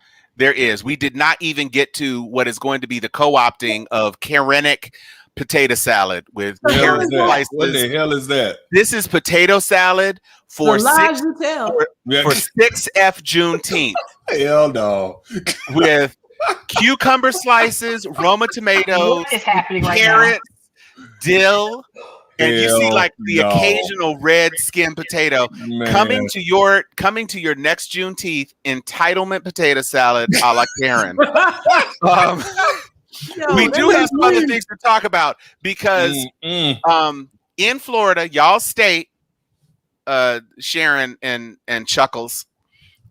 We did not even get to what is going to be the co-opting of Karenic potato salad with carrot slices. What the hell is that? This is potato salad for 6F Juneteenth. Hell no. With cucumber slices, Roma tomatoes, what is happening carrots, right now? dill, and you see like the occasional red skin potato. coming to your next Juneteenth entitlement potato salad a la Karen. We do have some other things to talk about because in Florida, y'all state, Sharon and Chuckles,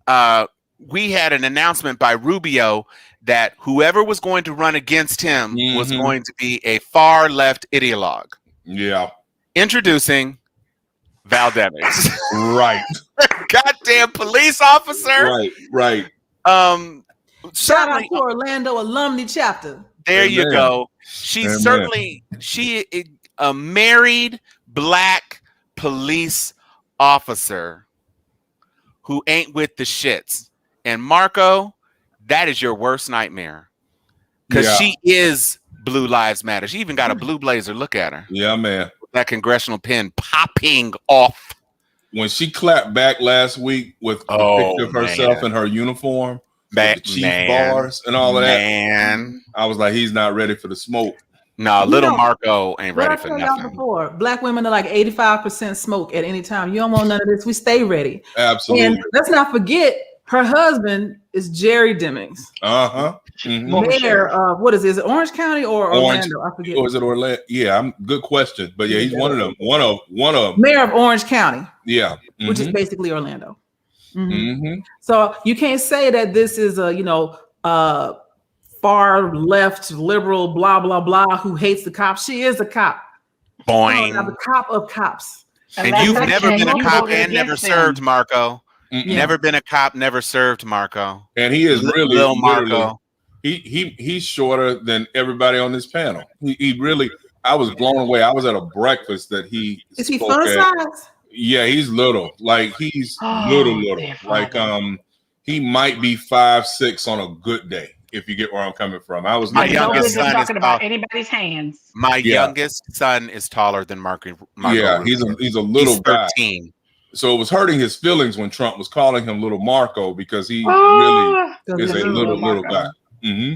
we had an announcement by Rubio that whoever was going to run against him was going to be a far left ideologue. Yeah. Introducing Val Demings. Right. Goddamn police officer. Right. Shout out to Orlando alumni chapter. There you go. She's certainly a married Black police officer who ain't with the shits. And Marco, that is your worst nightmare. Because she is Blue Lives Matter. She even got a blue blazer. Look at her. Yeah, man. That congressional pin popping off. When she clapped back last week with a picture of herself in her uniform, with the Chief bars and all of that, I was like, he's not ready for the smoke. No, little Marco ain't ready for nothing. Before, Black women are like 85% smoke at any time. You don't want none of this. We stay ready. Absolutely. And let's not forget, her husband is Jerry Demings. Mayor of, what is it? Is it Orange County or Orlando? I forget. Or is it Orlando? Yeah, good question. But yeah, he's one of them. One of them. Mayor of Orange County. Yeah. Which is basically Orlando. So you can't say that this is a, far left liberal blah blah blah who hates the cops. She is a cop. Boing. The cop of cops. And you've never been a cop and never served, Marco. Never been a cop, never served, Marco. And he is really little Marco. He's shorter than everybody on this panel. He really, I was blown away. I was at a breakfast that he is he fun size? Yeah, he's little. Like he's little. Like he might be 5'6" on a good day, if you get where I'm coming from. I was my youngest son talking about anybody's hands. My youngest son is taller than Marco. Yeah, he's a little he's 13. Guy. So it was hurting his feelings when Trump was calling him little Marco because he really It's a little guy. Mm-hmm.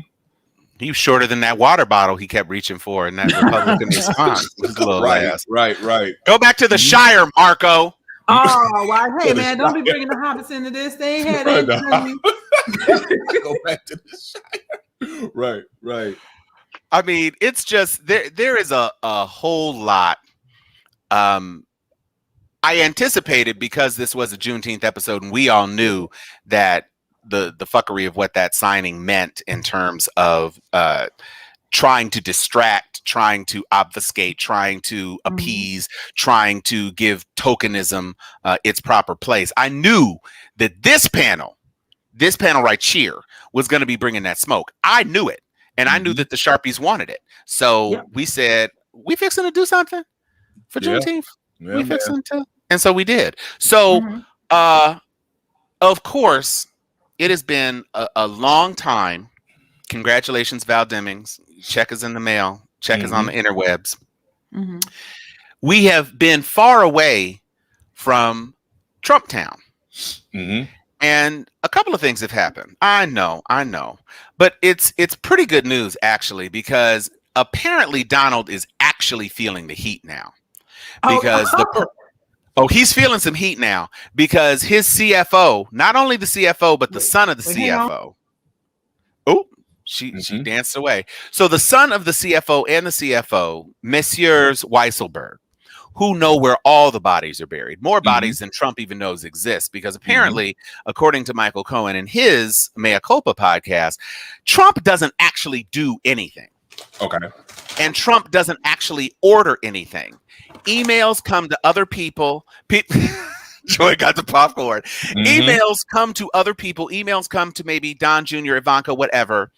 He was shorter than that water bottle he kept reaching for in that Republican response. His little ass. Right. Go back to the Shire, Marco. Oh, why? Hey, man, don't be bringing the hobbits into this. They ain't had anything. Go back to the Shire. Right. I mean, it's just there is a whole lot. I anticipated, because this was a Juneteenth episode and we all knew that the fuckery of what that signing meant in terms of trying to distract, trying to obfuscate, trying to appease, trying to give tokenism its proper place. I knew that this panel right here was going to be bringing that smoke. I knew it. And I knew that the Sharpies wanted it. So we said, we fixing to do something for Juneteenth. Yeah, we fixing to. And so we did. So, of course, it has been a long time. Congratulations, Val Demings. Check is in the mail. Check is on the interwebs. We have been far away from Trump Town. And a couple of things have happened. I know. But it's pretty good news, actually, because apparently Donald is actually feeling the heat now. Because he's feeling some heat now because his CFO, not only the CFO, but the son of the CFO. Oh, she danced away. So the son of the CFO and the CFO, Messieurs Weisselberg, who know where all the bodies are buried, more bodies than Trump even knows exist, because apparently, according to Michael Cohen in his Mea Culpa podcast, Trump doesn't actually do anything. Okay. And Trump doesn't actually order anything. Emails come to other people. Joy got the popcorn. Emails come to other people. Emails come to maybe Don Jr., Ivanka, whatever.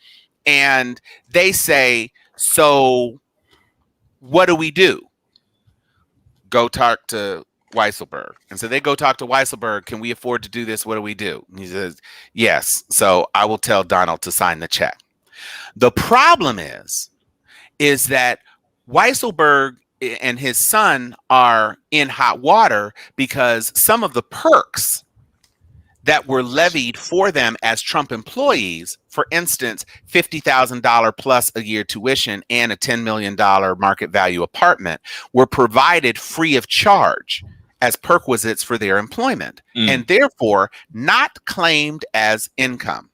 And they say, so what do we do? Go talk to Weisselberg. And so they go talk to Weisselberg. Can we afford to do this? What do we do? And he says, yes. So I will tell Donald to sign the check. The problem is that Weisselberg and his son are in hot water because some of the perks that were levied for them as Trump employees, for instance, $50,000 plus a year tuition and a $10 million market value apartment, were provided free of charge as perquisites for their employment and therefore not claimed as income.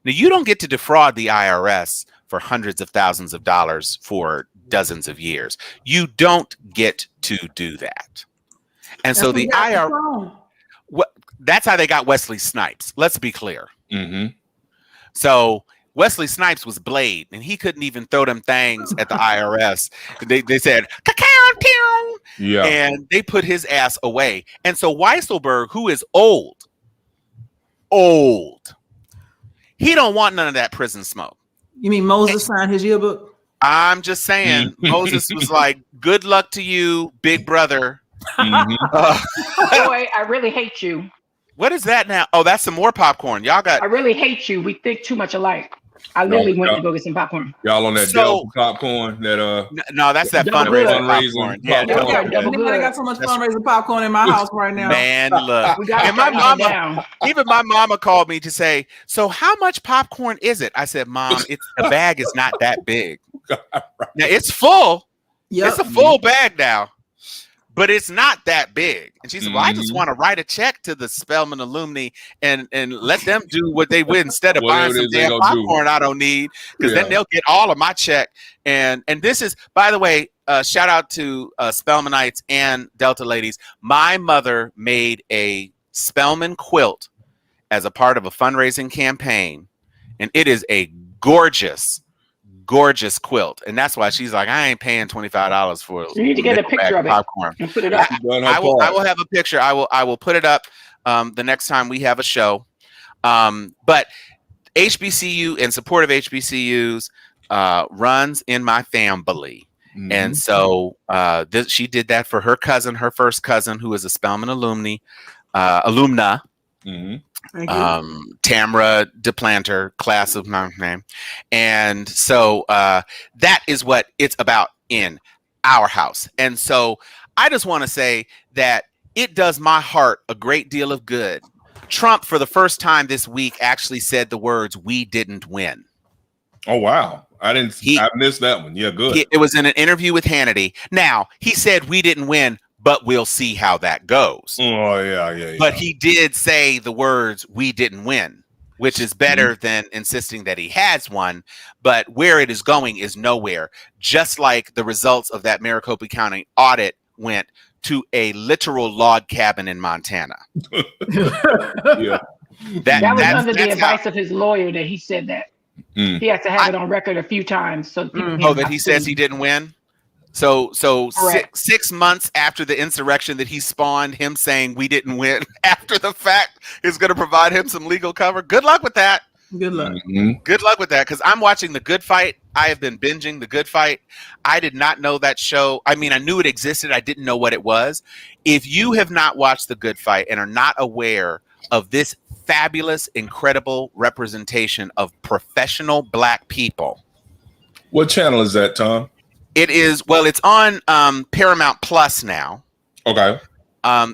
Now, you don't get to defraud the IRS for hundreds of thousands of dollars for dozens of years. You don't get to do that. And so the IRS, that's how they got Wesley Snipes. Let's be clear. So Wesley Snipes was Blade, and he couldn't even throw them things at the IRS. They said, "Cacao, and they put his ass away. And so Weisselberg, who is old, he don't want none of that prison smoke. You mean Moses signed his yearbook? I'm just saying, Moses was like, good luck to you, big brother. Boy, I really hate you. What is that now? Oh, that's some more popcorn. Y'all got. I really hate you. We think too much alike. I literally went to go get some popcorn. Y'all on that Delta popcorn? No, that's that fundraising popcorn. Yeah, I got so much fundraising popcorn in my house right now. Man, look. And my mama, even my mama called me to say, so how much popcorn is it? I said, Mom, the bag is not that big. Now it's full. It's a full bag now. But it's not that big. And she said, well, I just want to write a check to the Spelman alumni and let them do what they would instead of buying some damn popcorn I don't need, because then they'll get all of my check. And this is, by the way, shout out to Spelmanites and Delta ladies. My mother made a Spelman quilt as a part of a fundraising campaign. And it is a gorgeous quilt, and that's why she's like, I ain't paying $25 for it. You need to get a picture of it popcorn and put it up. I will have a picture. I will put it up the next time we have a show. But HBCU, in support of HBCUs, runs in my family. And so she did that for her cousin, her first cousin, who is a Spelman alumna. Tamara DePlanter, class of my name. And so that is what it's about in our house. And so I just want to say that it does my heart a great deal of good Trump, for the first time this week, actually said the words, "We didn't win." Oh, wow. I missed that one. Yeah, good. It was in an interview with Hannity. Now, he said, "We didn't win, but we'll see how that goes." Oh, yeah. But he did say the words, "We didn't win," which is better than insisting that he has won. But where it is going is nowhere. Just like the results of that Maricopa County audit went to a literal log cabin in Montana. Yeah. That was under the advice of his lawyer that he said that. He has to have it on record a few times. So that he says he didn't win? So 6 months after the insurrection that he spawned, him saying we didn't win after the fact is going to provide him some legal cover. Good luck with that. Good luck. Good luck with that, because I'm watching The Good Fight. I have been binging The Good Fight. I did not know that show. I mean, I knew it existed. I didn't know what it was. If you have not watched The Good Fight and are not aware of this fabulous, incredible representation of professional Black people. What channel is that, Tom? It is, well, it's on Paramount Plus now. Okay.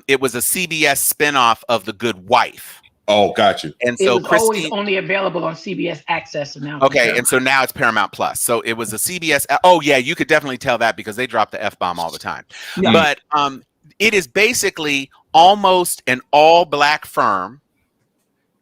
It was a CBS spinoff of The Good Wife. Oh, got you. And so it was always only available on CBS Access now. Okay, and so now it's Paramount Plus. So it was a CBS. Oh yeah, you could definitely tell that because they drop the F-bomb all the time. Yeah. But it is basically almost an all-Black firm.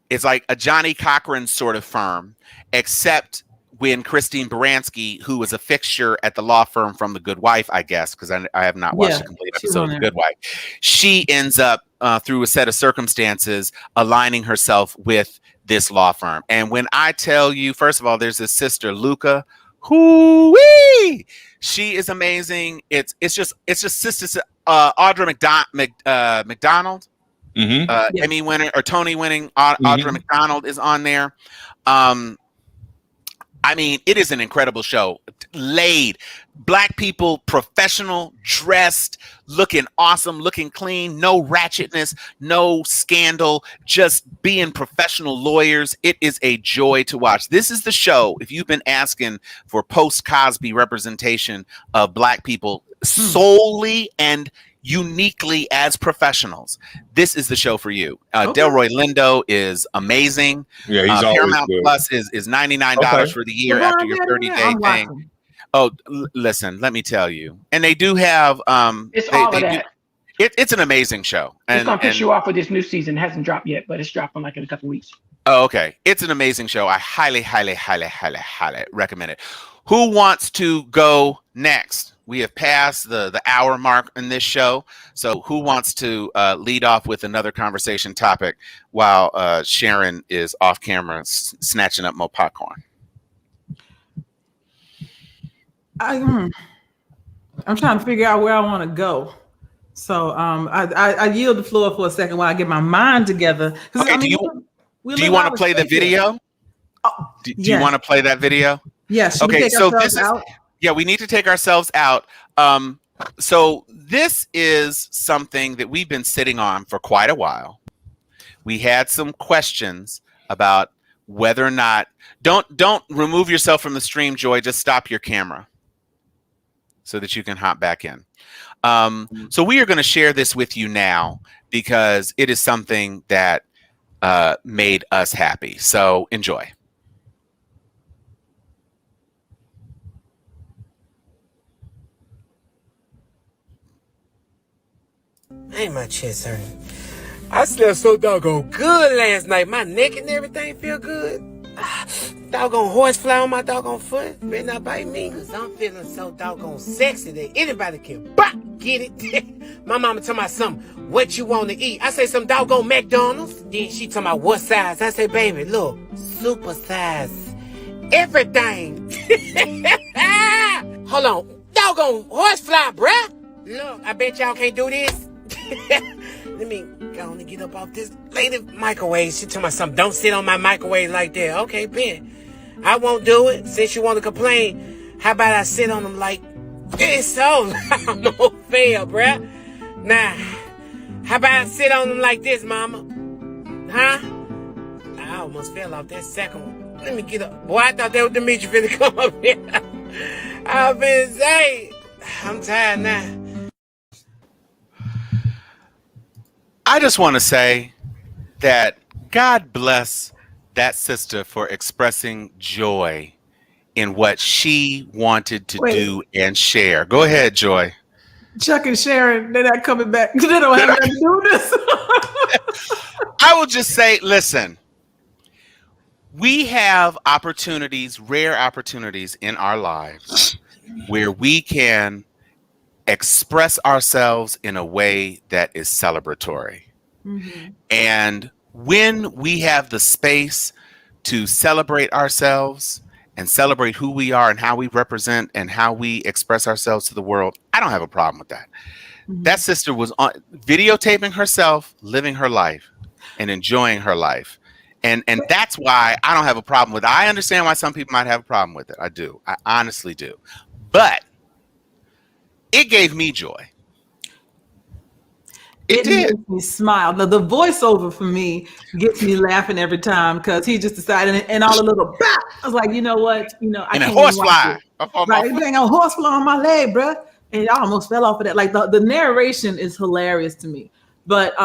It's like a Johnny Cochran sort of firm, except when Christine Baranski, who was a fixture at the law firm from The Good Wife, I guess, because I have not watched the complete episode of The Good Wife, she ends up through a set of circumstances aligning herself with this law firm. And when I tell you, first of all, there's this sister Luca, whoo-wee! She is amazing. It's just sister Audra McDonald. Emmy winner or Tony winning Audra McDonald is on there. I mean, it is an incredible show. Laid, Black people, professional, dressed, looking awesome, looking clean, no ratchetness, no scandal, just being professional lawyers. It is a joy to watch. This is the show, if you've been asking for post-Cosby representation of Black people solely and uniquely as professionals, this is the show for you. Delroy Lindo is amazing. Yeah, he's always Paramount good. Plus is $99 for the year after your 30-day thing. Oh, listen, let me tell you. And they do have it's an amazing show. And, it's gonna piss you off with this new season. It hasn't dropped yet, but it's dropping like in a couple weeks. Oh, okay. It's an amazing show. I highly, highly, highly, highly, highly recommend it. Who wants to go next? We have passed the hour mark in this show. So who wants to lead off with another conversation topic while Sharon is off camera snatching up more popcorn? I'm trying to figure out where I want to go. So I yield the floor for a second while I get my mind together. Okay, do you want to play the video? Do you want to play that video? Yes. Okay, so this is we need to take ourselves out. So this is something that we've been sitting on for quite a while. We had some questions about whether or not don't remove yourself from the stream, Joy. Just stop your camera so that you can hop back in. So we are going to share this with you now because it is something that made us happy. So enjoy. Ain't my chest hurting. I slept so doggone good last night. My neck and everything feel good. Doggone horsefly on my doggone foot. Better not bite me. Cause I'm feeling so doggone sexy that anybody can get it. My mama talking about something. What you want to eat? I say some doggone McDonald's. Then she talking about what size? I say, baby, look, super size. Everything. Hold on. Doggone horsefly, bruh. Look, I bet y'all can't do this. Let me go on and get up off this lady microwave. She told me something. Don't sit on my microwave like that. Okay, Ben. I won't do it. Since you want to complain, how about I sit on them like this? So I'm gonna fail, bruh. Nah. How about I sit on them like this, mama? Huh? I almost fell off that second one. Let me get up. Boy, I thought that was Dimitri finna come up here. I've been saying, I'm tired now. I just want to say that God bless that sister for expressing joy in what she wanted to Wait, do and share. Go ahead, Joy. Chuck and Sharon, they're not coming back. They don't have nothing to do with this. I will just say, listen, we have opportunities, rare opportunities in our lives where we can express ourselves in a way that is celebratory. Mm-hmm. And when we have the space to celebrate ourselves and celebrate who we are and how we represent and how we express ourselves to the world, I don't have a problem with that. Mm-hmm. That sister was on videotaping herself, living her life and enjoying her life. And that's why I don't have a problem with it. I understand why some people might have a problem with it. I do. I honestly do. But it gave me joy. It did. Makes me smile. The voiceover for me gets me laughing every time because he just decided, and all the little bap. I was like, you know what? I And a can't horsefly. Right, dang, a horsefly on my leg, bro. And I almost fell off of that. Like the narration is hilarious to me. But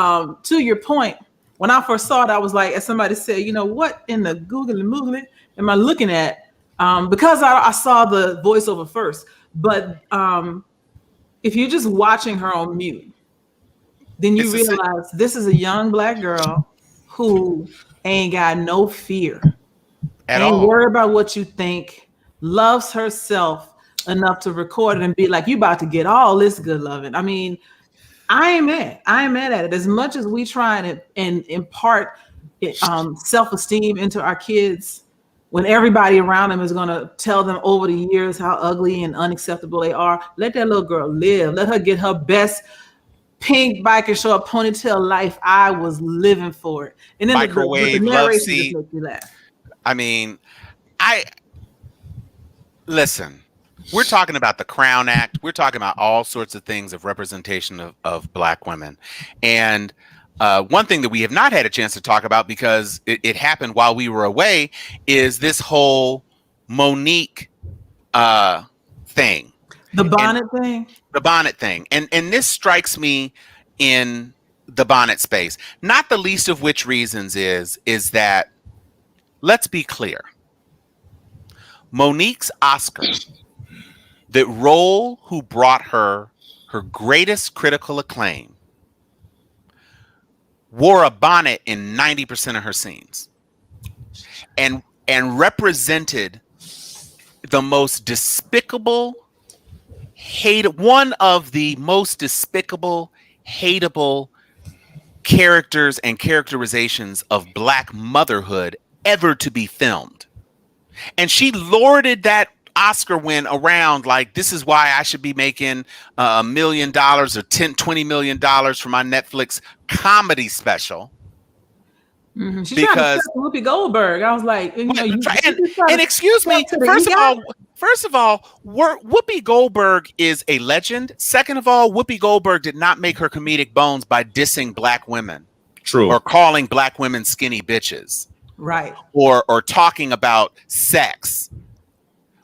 to your point, when I first saw it, I was like, as somebody said, what in the Google and Moogle am I looking at? Because I saw the voiceover first. But if you're just watching her on mute, then you realize this is a young Black girl who ain't got no fear. Ain't worried about what you think, loves herself enough to record it and be like, you about to get all this good loving. I mean, I ain't mad at it. As much as we try and impart self-esteem into our kids, when everybody around them is going to tell them over the years how ugly and unacceptable they are, let that little girl live. Let her get her best pink bike and show a ponytail life. I was living for it. And then microwave the love narration seat. just makes me laugh. I mean, listen, we're talking about the Crown Act. We're talking about all sorts of things of representation of Black women. And one thing that we have not had a chance to talk about because it happened while we were away is this whole Monique thing. The bonnet thing? The bonnet thing. And this strikes me in the bonnet space. Not the least of which reasons is that, let's be clear. Monique's Oscar, the role who brought her greatest critical acclaim, wore a bonnet in 90% of her scenes and represented the most despicable, one of the most despicable, hateable characters and characterizations of Black motherhood ever to be filmed. And she lorded that Oscar win around like, this is why I should be making $1 million or $20 million for my Netflix comedy special. Mm-hmm. She's trying to Whoopi Goldberg. I was like, and excuse me, first of all, Whoopi Goldberg is a legend. Second of all, Whoopi Goldberg did not make her comedic bones by dissing Black women. True. Or calling Black women skinny bitches. Right. Or talking about sex.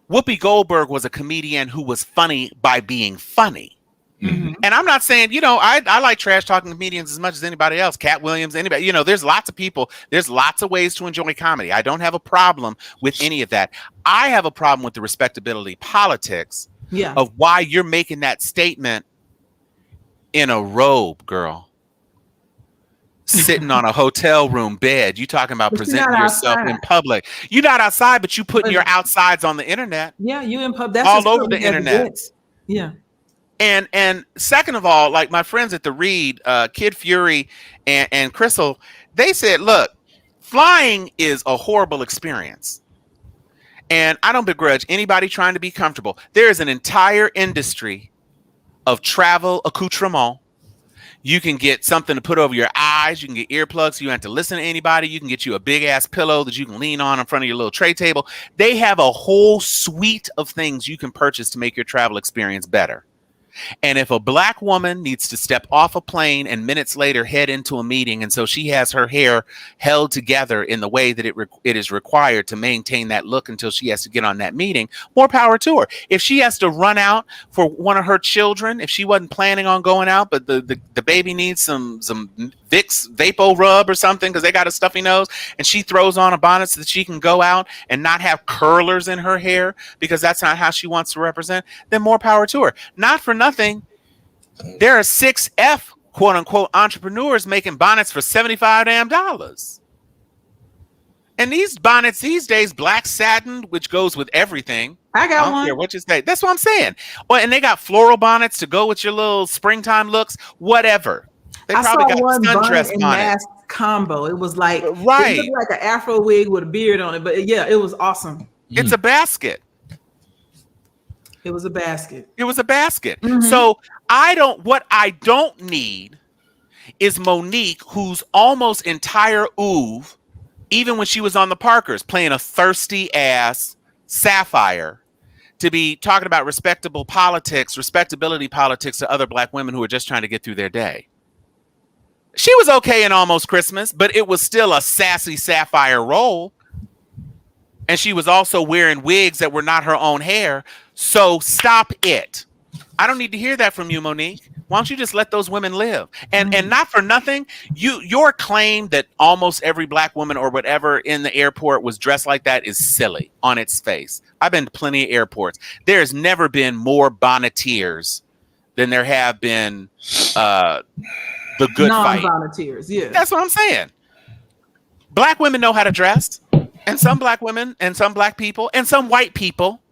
Whoopi Goldberg was a comedian who was funny by being funny. Mm-hmm. And I'm not saying, I like trash talking comedians as much as anybody else. Cat Williams, anybody, there's lots of people. There's lots of ways to enjoy comedy. I don't have a problem with any of that. I have a problem with the respectability politics of why you're making that statement in a robe, girl. Sitting on a hotel room bed. You talking about presenting yourself in public. You're not outside, but you putting your outsides on the internet. Yeah, you in public. That's all over the internet. Yeah. And second of all, like my friends at the Read, Kid Fury and Crystal, they said, look, flying is a horrible experience. And I don't begrudge anybody trying to be comfortable. There is an entire industry of travel accoutrement. You can get something to put over your eyes. You can get earplugs so you don't have to listen to anybody. You can get you a big ass pillow that you can lean on in front of your little tray table. They have a whole suite of things you can purchase to make your travel experience better. And if a black woman needs to step off a plane and minutes later head into a meeting, and so she has her hair held together in the way that it is required to maintain that look until she has to get on that meeting, more power to her. If she has to run out for one of her children, if she wasn't planning on going out, but the baby needs some Vicks Vapo Rub or something because they got a stuffy nose, and she throws on a bonnet so that she can go out and not have curlers in her hair because that's not how she wants to represent, then more power to her. Not for nothing. There are 6F quote unquote entrepreneurs making bonnets for $75 damn. And these bonnets these days, black satin, which goes with everything. I got don't one. care what you say. That's what I'm saying. Well, and they got floral bonnets to go with your little springtime looks, whatever. They probably got one sundress bonnet and bonnet. mask combo. It was like Right. It looked like an Afro wig with a beard on it, but yeah, it was awesome. It's a basket. It was a basket. It was a basket. Mhm. So what I don't need is Monique, whose almost entire oeuvre, even when she was on the Parkers, playing a thirsty ass Sapphire, to be talking about respectability politics to other black women who are just trying to get through their day. She was okay in Almost Christmas, but it was still a sassy Sapphire role. And she was also wearing wigs that were not her own hair. So stop it. I don't need to hear that from you, Monique. Why don't you just let those women live? And not for nothing, your claim that almost every black woman or whatever in the airport was dressed like that is silly on its face. I've been to plenty of airports. There's never been more bonneteers than there have been the good fight. Non-volunteers, yeah. That's what I'm saying. Black women know how to dress. And some black women and some black people and some white people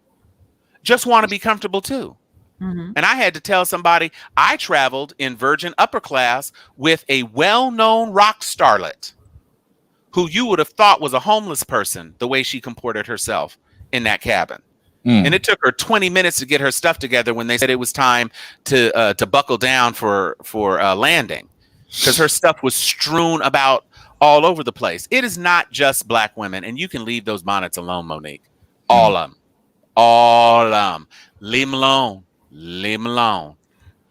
just want to be comfortable too. Mm-hmm. And I had to tell somebody I traveled in Virgin upper class with a well-known rock starlet who you would have thought was a homeless person the way she comported herself in that cabin. And it took her 20 minutes to get her stuff together when they said it was time to buckle down for landing because her stuff was strewn about all over the place. It is not just black women, and you can leave those bonnets alone, Monique. All of them. Leave them alone. Leave them alone.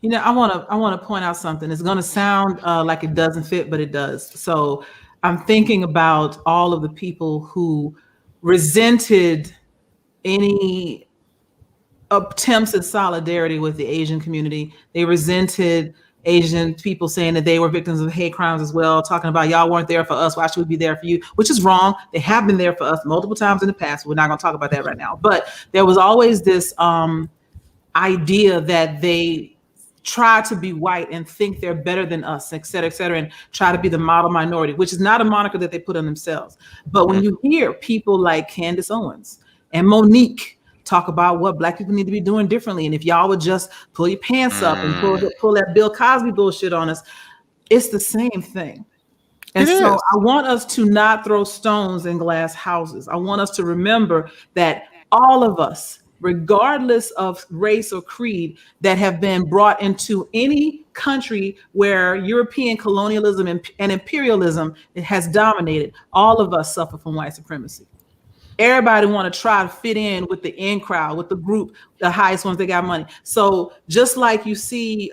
You know, I want to point out something. It's going to sound like it doesn't fit, but it does. So I'm thinking about all of the people who resented any attempts at solidarity with the Asian community. They resented Asian people saying that they were victims of hate crimes as well, talking about y'all weren't there for us, why should we be there for you? Which is wrong. They have been there for us multiple times in the past. We're not going to talk about that right now. But there was always this idea that they try to be white and think they're better than us, et cetera, and try to be the model minority, which is not a moniker that they put on themselves. But when you hear people like Candace Owens and Monique talk about what black people need to be doing differently, and if y'all would just pull your pants up and pull that Bill Cosby bullshit on us, it's the same thing. And so I want us to not throw stones in glass houses. I want us to remember that all of us, regardless of race or creed, that have been brought into any country where European colonialism and imperialism has dominated, all of us suffer from white supremacy. Everybody want to try to fit in with the in crowd, with the group, the highest ones that got money. So just like you see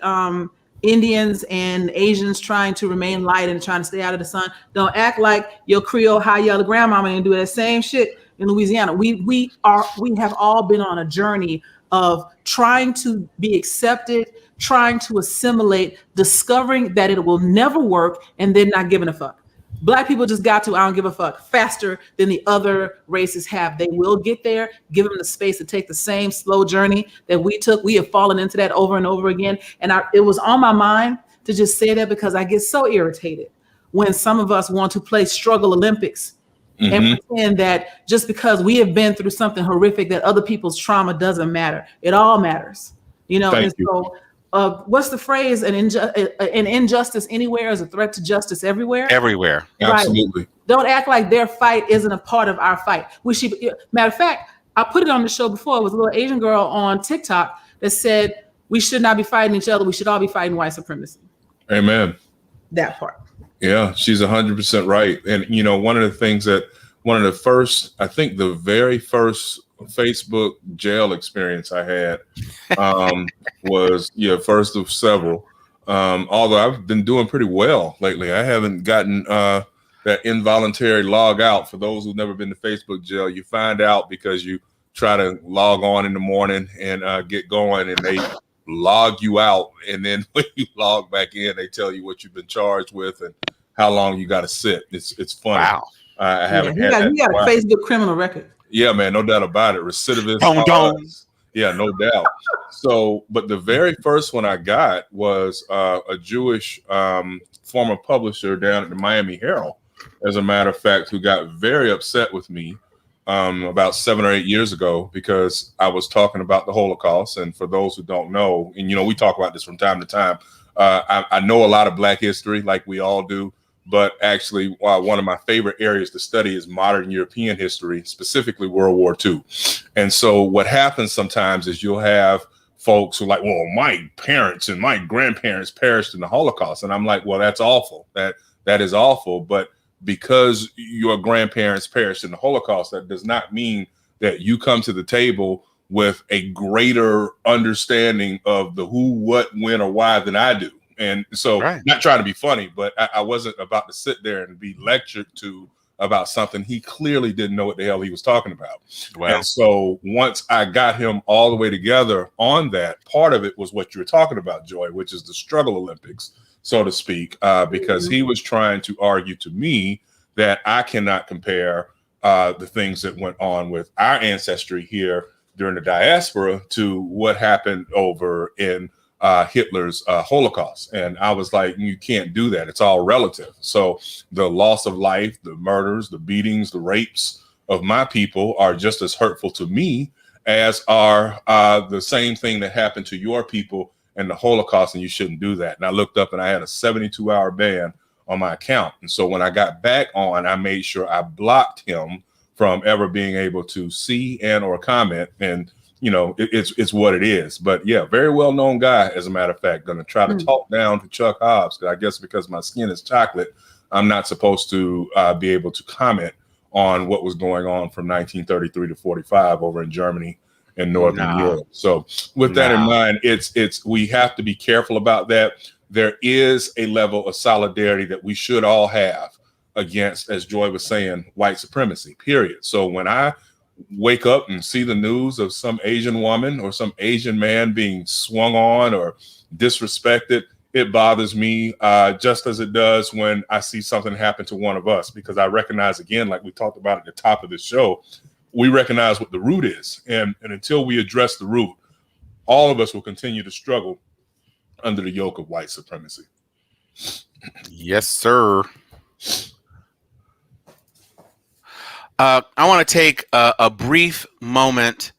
Indians and Asians trying to remain light and trying to stay out of the sun, don't act like your Creole high yellow grandmama and do that same shit in Louisiana. We have all been on a journey of trying to be accepted, trying to assimilate, discovering that it will never work, and then not giving a fuck. Black people just got to, I don't give a fuck, faster than the other races have. They will get there. Give them the space to take the same slow journey that we took. We have fallen into that over and over again. And it was on my mind to just say that because I get so irritated when some of us want to play struggle Olympics and pretend that just because we have been through something horrific that other people's trauma doesn't matter. It all matters. You know, Thank you. So what's the phrase? An injustice anywhere is a threat to justice everywhere. Everywhere. Absolutely. Right. Don't act like their fight isn't a part of our fight. Matter of fact, I put it on the show before. It was a little Asian girl on TikTok that said we should not be fighting each other. We should all be fighting white supremacy. Amen. That part. Yeah, she's 100% right. And, you know, one of the very first Facebook jail experience I had was first of several. Although I've been doing pretty well lately. I haven't gotten that involuntary log out. For those who've never been to Facebook jail, you find out because you try to log on in the morning and get going, and they log you out. And then when you log back in, they tell you what you've been charged with and how long you got to sit. It's funny. Wow. I haven't you had got a Facebook criminal record. Yeah, man, no doubt about it. Recidivist. Yeah, no doubt. So, but the very first one I got was a Jewish former publisher down at the Miami Herald, as a matter of fact, who got very upset with me about 7 or 8 years ago because I was talking about the Holocaust. And for those who don't know, and we talk about this from time to time, I know a lot of Black history, like we all do. But actually, one of my favorite areas to study is modern European history, specifically World War II. And so what happens sometimes is you'll have folks who are like, well, my parents and my grandparents perished in the Holocaust. And I'm like, well, that's awful. That is awful. But because your grandparents perished in the Holocaust, that does not mean that you come to the table with a greater understanding of the who, what, when, or why than I do. And so not trying to be funny, but I wasn't about to sit there and be lectured to about something he clearly didn't know what the hell he was talking about. Wow. And so once I got him all the way together on that, part of it was what you were talking about, Joy, which is the struggle Olympics, so to speak, because he was trying to argue to me that I cannot compare the things that went on with our ancestry here during the diaspora to what happened over in Hitler's Holocaust. And I was like, you can't do that. It's all relative. So the loss of life, the murders, the beatings, the rapes of my people are just as hurtful to me as are the same thing that happened to your people in the Holocaust, and you shouldn't do that. And I looked up and I had a 72-hour ban on my account. And so when I got back on, I made sure I blocked him from ever being able to see and or comment. And it's what it is. But yeah, very well-known guy, as a matter of fact, going to try to talk down to Chuck Hobbs. I guess because my skin is chocolate, I'm not supposed to be able to comment on what was going on from 1933 to 45 over in Germany and Northern Europe. So with that in mind, we have to be careful about that. There is a level of solidarity that we should all have against, as Joy was saying, white supremacy, period. So when I wake up and see the news of some Asian woman or some Asian man being swung on or disrespected, it bothers me just as it does when I see something happen to one of us, because I recognize, again, like we talked about at the top of the show, we recognize what the root is. And until we address the root, all of us will continue to struggle under the yoke of white supremacy. Yes, sir. I want to take a brief moment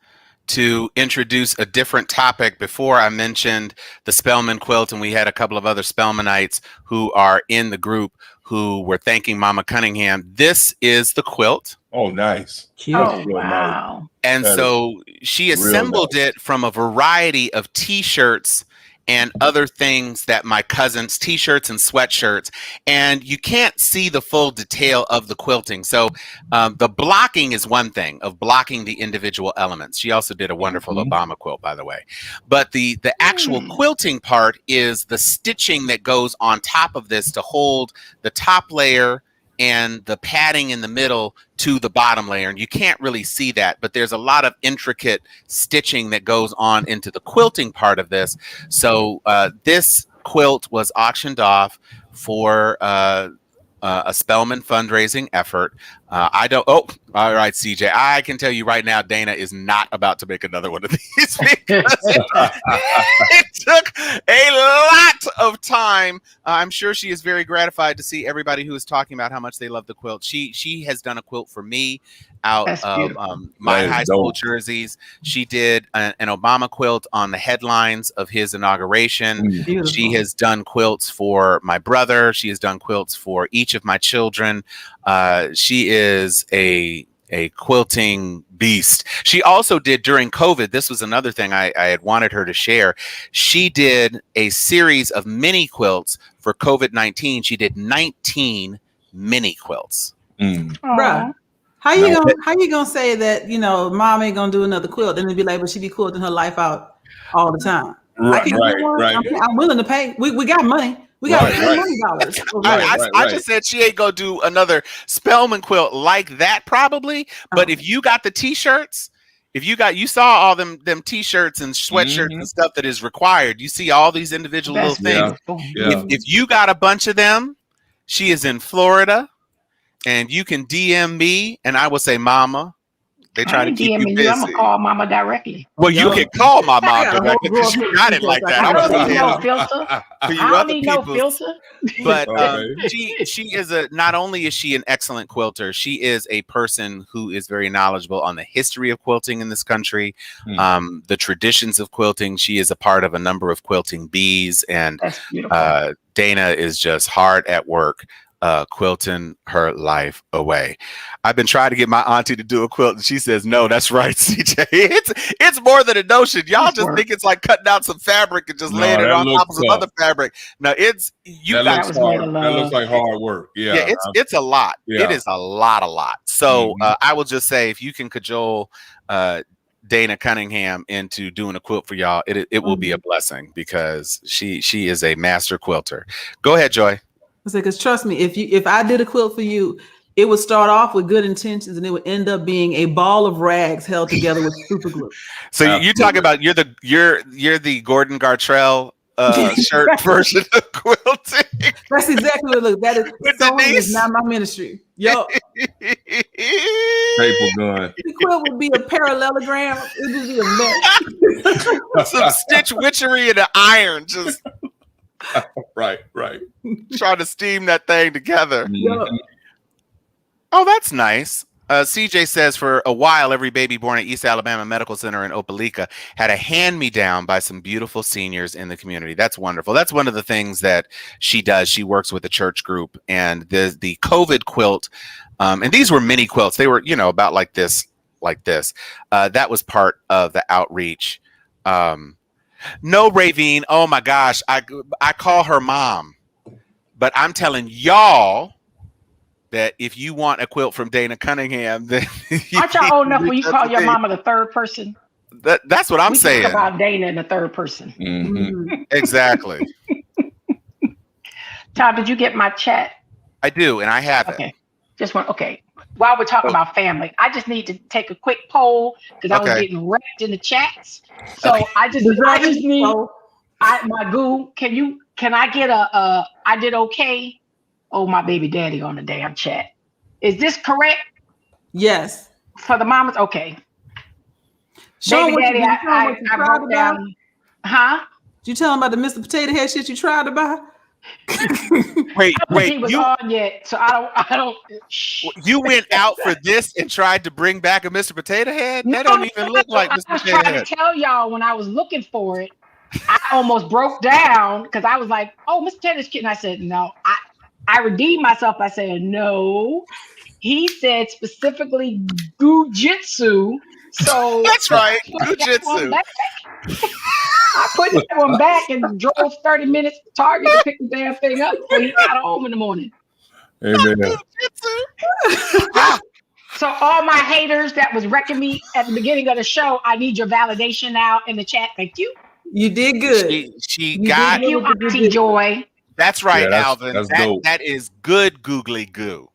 to introduce a different topic. Before I mentioned the Spelman quilt, and we had a couple of other Spelmanites who are in the group who were thanking Mama Cunningham. This is the quilt. Oh, nice. Cute. Oh, wow. And so she assembled it from a variety of T-shirts and other things that my cousins, T-shirts and sweatshirts, and you can't see the full detail of the quilting. So the blocking is one thing, of blocking the individual elements. She also did a wonderful Obama quilt, by the way. But the actual quilting part is the stitching that goes on top of this to hold the top layer and the padding in the middle to the bottom layer. And you can't really see that, but there's a lot of intricate stitching that goes on into the quilting part of this. So this quilt was auctioned off for a Spelman fundraising effort. All right, CJ, I can tell you right now, Dana is not about to make another one of these because it took a lot of time. I'm sure she is very gratified to see everybody who is talking about how much they love the quilt. She has done a quilt for me out of my high school jerseys. She did an Obama quilt on the headlines of his inauguration. Beautiful. She has done quilts for my brother. She has done quilts for each of my children. She is a quilting beast. She also did during COVID. This was another thing I had wanted her to share. She did a series of mini quilts for COVID-19. She did 19 mini quilts. Bruh. How you gonna say that, mom ain't gonna do another quilt and then be like, but she be quilting her life out all the time? I can get one. I'm willing to pay. We got money. We got money dollars. I just said she ain't gonna do another Spellman quilt like that probably. But if you got the t-shirts, you saw all them t-shirts and sweatshirts and stuff that is required. You see all these individual little things. Yeah. If you got a bunch of them, she is in Florida, and you can DM me, and I will say, Mama. They try to keep you busy. I'm gonna call Mama directly. Well, you can call my mom directly because you got it like that. I don't need no filter. I don't need no filter. But she is not only is she an excellent quilter, she is a person who is very knowledgeable on the history of quilting in this country, the traditions of quilting. She is a part of a number of quilting bees, and Dana is just hard at work. Quilting her life away. I've been trying to get my auntie to do a quilt, and she says, "No, that's right, CJ. It's more than a notion. Y'all just think it's like cutting out some fabric and just laying it on top of some other fabric. No, it's that looks like hard work. Yeah, it's a lot. Yeah. It is a lot. So I will just say, if you can cajole Dana Cunningham into doing a quilt for y'all, it will be a blessing because she is a master quilter. Go ahead, Joy. Because trust me, if I did a quilt for you, it would start off with good intentions and it would end up being a ball of rags held together with super glue. So you talk about you're the Gordon Gartrell shirt version of quilting. That's exactly what it looks. That is not my ministry. Yo, paper gun. The quilt would be a parallelogram. It would be a mess. Some stitch witchery and an iron, just. Right. Trying to steam that thing together. Oh, that's nice. CJ says for a while, every baby born at East Alabama Medical Center in Opelika had a hand-me-down by some beautiful seniors in the community. That's wonderful. That's one of the things that she does. She works with a church group, and the COVID quilt, and these were mini quilts. They were, about like this. That was part of the outreach. No, Ravine. Oh my gosh, I call her mom, but I'm telling y'all that if you want a quilt from Dana Cunningham, then aren't y'all old enough when you call your mama the third person? That's what I'm saying. Talk about Dana in the third person. Exactly. Tom, did you get my chat? I do, and I have it. Okay. While we're talking about family, I just need to take a quick poll because I was getting wrecked in the chats. So I just need my goo. Can I get I did okay? Oh, my baby daddy on the damn chat. Is this correct? Yes. For the mamas? Okay. Baby daddy, I wrote down. Huh? Did you tell him about the Mr. Potato Head shit you tried to buy? Wait. He was on yet, so I don't. You went out for this and tried to bring back a Mr. Potato Head? That don't even look like Mr. Potato Head. I was trying to tell y'all when I was looking for it, I almost broke down because I was like, "Oh, Mr. Potato's cute," and I said, "No." I redeemed myself by saying, "No." He said specifically Gujitsu. So that's right, Gujitsu. I put that one back and drove 30 minutes to Target to pick the damn thing up before he got home in the morning. Amen. So all my haters that was wrecking me at the beginning of the show, I need your validation now in the chat. Thank you. You did good. She got you, Auntie Joy. That's right, Alvin. That is good googly goo.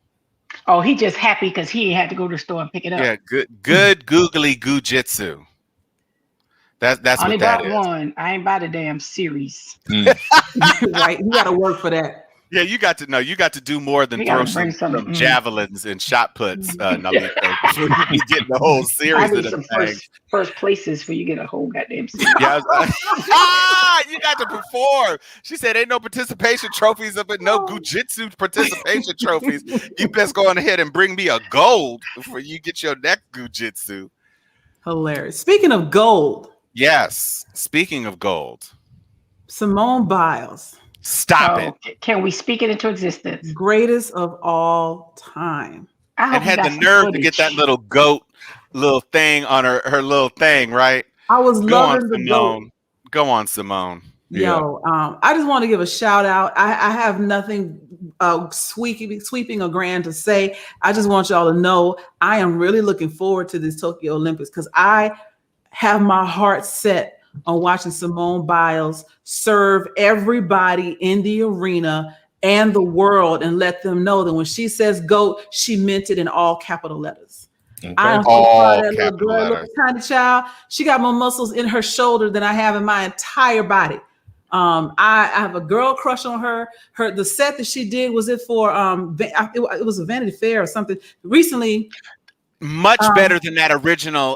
Oh, he just happy because he had to go to the store and pick it up. Yeah, good googly goo jitsu. That's only what that bought is. one. I ain't buy the damn series. Right, you got to work for that. Yeah, you got to do more than throw some javelins and shot puts. Nalito, before you be getting the whole series of the thing. First places where you get a whole goddamn series. Yeah, you got to perform. She said, "Ain't no participation trophies up, but no Gujitsu participation trophies. You best go on ahead and bring me a gold before you get your next Gujitsu." Hilarious. Speaking of gold. Yes. Speaking of gold. Simone Biles. Stop it. Can we speak it into existence? Greatest of all time. And had the nerve to get that little goat little thing on her little thing, right? I was loving the goat. Go on, Simone. Yo, I just want to give a shout out. I have nothing sweeping or grand to say. I just want y'all to know I am really looking forward to this Tokyo Olympics because I have my heart set on watching Simone Biles serve everybody in the arena and the world and let them know that when she says GOAT, she meant it in all capital letters. Okay. I am so All proud of that little capital girl, little letters. tiny child. She got more muscles in her shoulder than I have in my entire body. I have a girl crush on her. The set that she did was it for it was a Vanity Fair or something recently. Much better than that original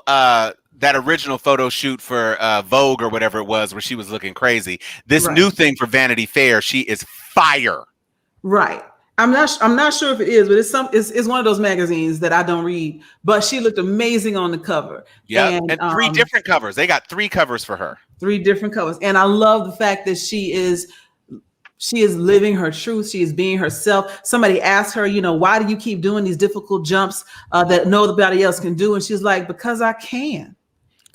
photo shoot for Vogue or whatever it was, where she was looking crazy. This new thing for Vanity Fair, she is fire. Right. I'm not sure if it is, but it's one of those magazines that I don't read. But she looked amazing on the cover. Yeah, and 3 different covers. They got 3 covers for her. 3 different covers, and I love the fact that she is living her truth. She is being herself. Somebody asked her, why do you keep doing these difficult jumps that nobody else can do? And she's like, because I can.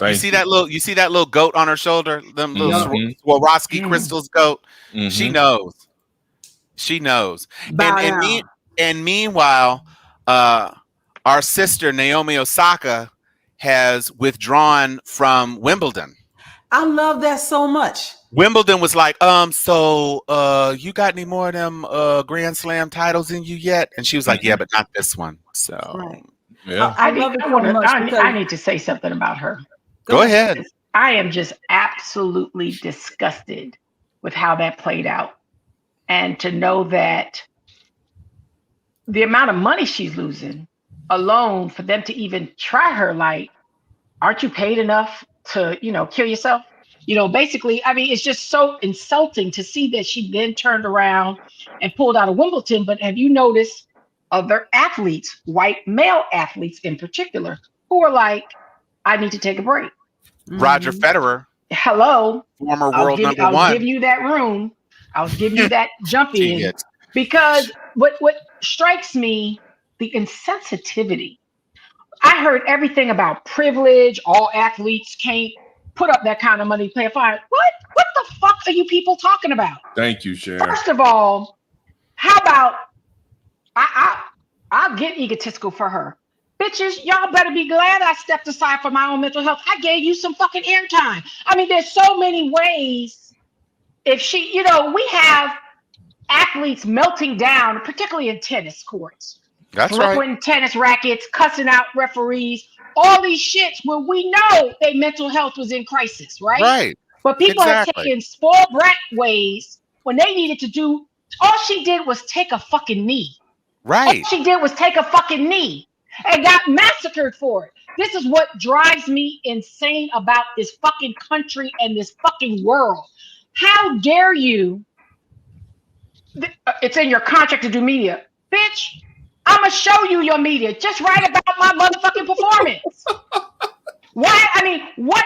You see that little goat on her shoulder? Them little Swarovski crystals goat. Mm-hmm. She knows. And meanwhile, our sister Naomi Osaka has withdrawn from Wimbledon. I love that so much. Wimbledon was like, so you got any more of them Grand Slam titles in you yet? And she was like, yeah, but not this one. So yeah, I love it so much. I need to say something about her. Go ahead. I am just absolutely disgusted with how that played out. And to know that the amount of money she's losing alone for them to even try her, like, aren't you paid enough to, kill yourself? Basically, I mean, it's just so insulting to see that she then turned around and pulled out of Wimbledon. But have you noticed other athletes, white male athletes in particular, who are like, I need to take a break? Roger Federer. Hello. Former world number 1. I'll give you that room. I'll give you that jump in. Because what strikes me, the insensitivity. I heard everything about privilege. All athletes can't put up that kind of money to play a fine. What the fuck are you people talking about? Thank you, Sharon. First of all, how about I'll get egotistical for her. Bitches, y'all better be glad I stepped aside for my own mental health. I gave you some fucking airtime. I mean, there's so many ways. If she, we have athletes melting down, particularly in tennis courts. That's right. Throwing tennis rackets, cussing out referees, all these shits where we know their mental health was in crisis, right? Right. But people have taken spoiled brat ways when they needed to do, all she did was take a fucking knee. Right. All she did was take a fucking knee and got massacred for it. This is what drives me insane about this fucking country and this fucking world. How dare you? It's in your contract to do media. Bitch, I'm going to show you your media. Just write about my motherfucking performance. Why? I mean, what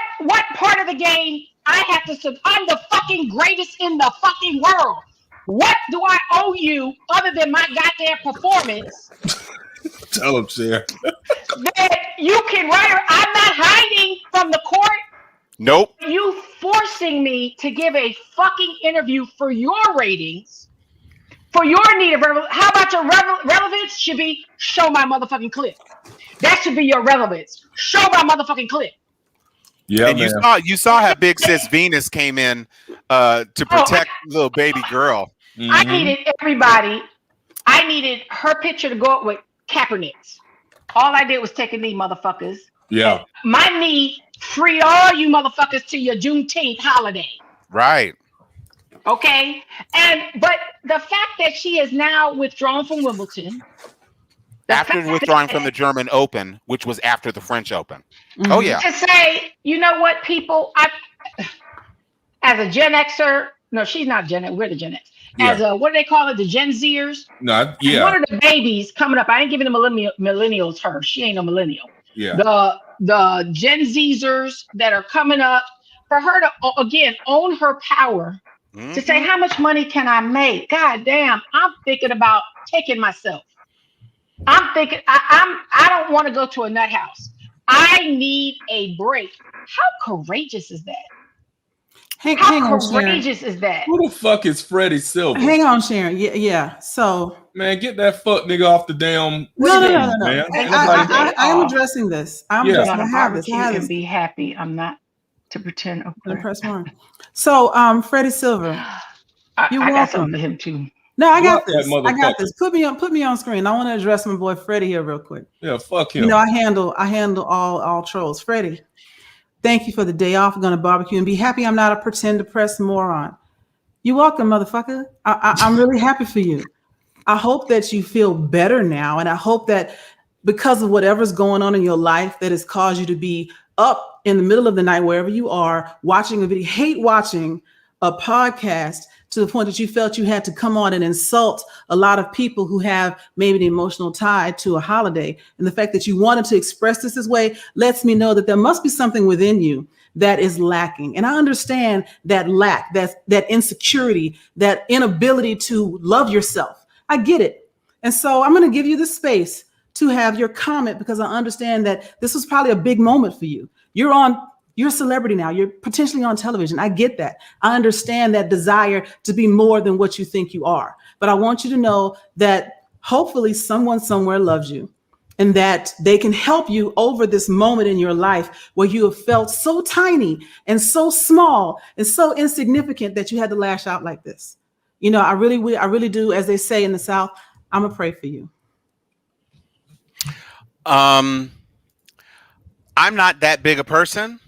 part of the game I have to... I'm the fucking greatest in the fucking world. What do I owe you other than my goddamn performance? Tell him, Sarah. That you can write her. I'm not hiding from the court. Nope. You forcing me to give a fucking interview for your ratings, for your need of relevance. How about your relevance should be show my motherfucking clip. That should be your relevance. Show my motherfucking clip. Yeah, and you saw how Big Sis Venus came in to protect little baby girl. Mm-hmm. I needed everybody. I needed her picture to go up with Kaepernick's. All I did was take a knee, motherfuckers. Yeah. My knee freed all you motherfuckers to your Juneteenth holiday. Right. Okay. But the fact that she is now withdrawn from Wimbledon. After withdrawing from the German Open, which was after the French Open. Mm-hmm. Oh, yeah. To say, you know what, people, as a Gen Xer, no, she's not Gen X, we're the Gen X. Yeah. As a, what do they call it, the Gen Zers? No, yeah. One of the babies coming up, I ain't giving the millennials her. She ain't no millennial. Yeah. The Gen Zers that are coming up, for her to, again, own her power, to say, how much money can I make? God damn, I'm thinking about taking myself. I'm thinking, I don't want to go to a nut house. I need a break. How courageous is that? Hang on, courageous Sharon. Is that? Who the fuck is Freddie Silver? Hang on, Sharon. Yeah. So, man, get that fuck nigga off the damn. No. Man. I am addressing this. I have this. You can be happy. I'm not. To pretend. And Okay. press one. So, Freddie Silver, you're I got welcome. something to him too. No, I got What that this. I got motherfucker? this. Put me on screen. I want to address my boy Freddie here real quick. Yeah, fuck him. You know, I handle all trolls. Freddie, thank you for the day off. I'm gonna barbecue and be happy. I'm not a pretend depressed moron. You're welcome, motherfucker. I'm really happy for you. I hope that you feel better now, and I hope that because of whatever's going on in your life that has caused you to be up in the middle of the night, wherever you are, watching a video, hate watching a podcast to the point that you felt you had to come on and insult a lot of people who have maybe the emotional tie to a holiday. And the fact that you wanted to express this way lets me know that there must be something within you that is lacking. And I understand that lack, that insecurity, that inability to love yourself. I get it. And so I'm going to give you the space to have your comment, because I understand that this was probably a big moment for you. You're a celebrity now. You're potentially on television. I get that. I understand that desire to be more than what you think you are. But I want you to know that hopefully someone somewhere loves you, and that they can help you over this moment in your life where you have felt so tiny and so small and so insignificant that you had to lash out like this. You know, I really do, as they say in the South, I'm gonna pray for you. I'm not that big a person,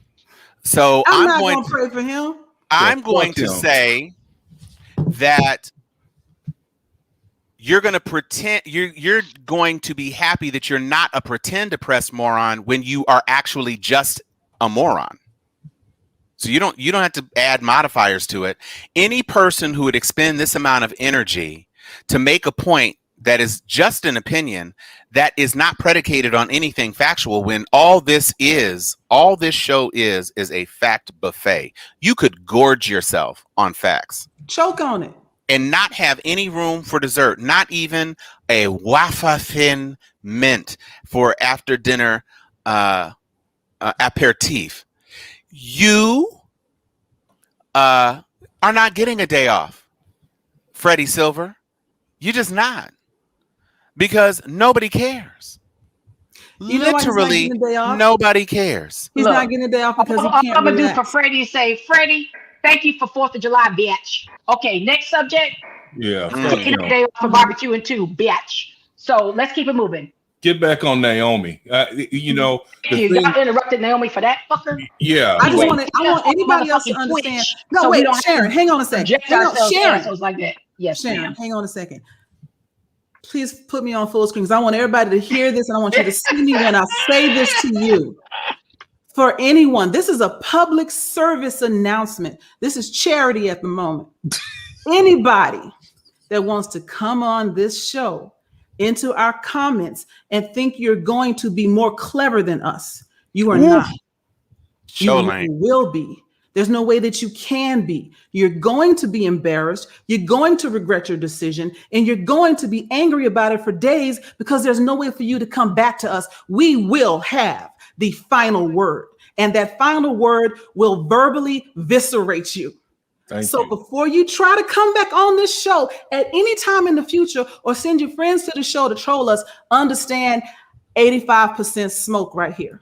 so I'm not going to pray for him. I'm going to say that you're going to pretend you're going to be happy that you're not a pretend depressed moron when you are actually just a moron. So you don't have to add modifiers to it. Any person who would expend this amount of energy to make a point that is just an opinion that is not predicated on anything factual, when all this show is a fact buffet. You could gorge yourself on facts. Choke on it. And not have any room for dessert, not even a wafer thin mint for after dinner aperitif. You are not getting a day off, Freddie Silver. You're just not. Because nobody cares. You know Literally, nobody cares. He's not getting a day off because he can't I'm going to relax. do for Freddie is say, Freddie, thank you for 4th of July, bitch. Okay, next subject. Yeah. Taking a day off for barbecuing too, bitch. So let's keep it moving. Get back on Naomi. You know, y'all interrupted Naomi for that fucker. Yeah. I want anybody else to understand. No, so wait, Sharon, hang on a second. Sharon, like that. Yes, Sharon, hang on a second. Please put me on full screen because I want everybody to hear this, and I want you to see me when I say this to you. For anyone, this is a public service announcement. This is charity at the moment. Anybody that wants to come on this show into our comments and think you're going to be more clever than us, you are not. You will be. There's no way that you can be. You're going to be embarrassed. You're going to regret your decision, and you're going to be angry about it for days because there's no way for you to come back to us. We will have the final word, and that final word will verbally viscerate you. So before you try to come back on this show at any time in the future or send your friends to the show to troll us, understand 85% smoke right here.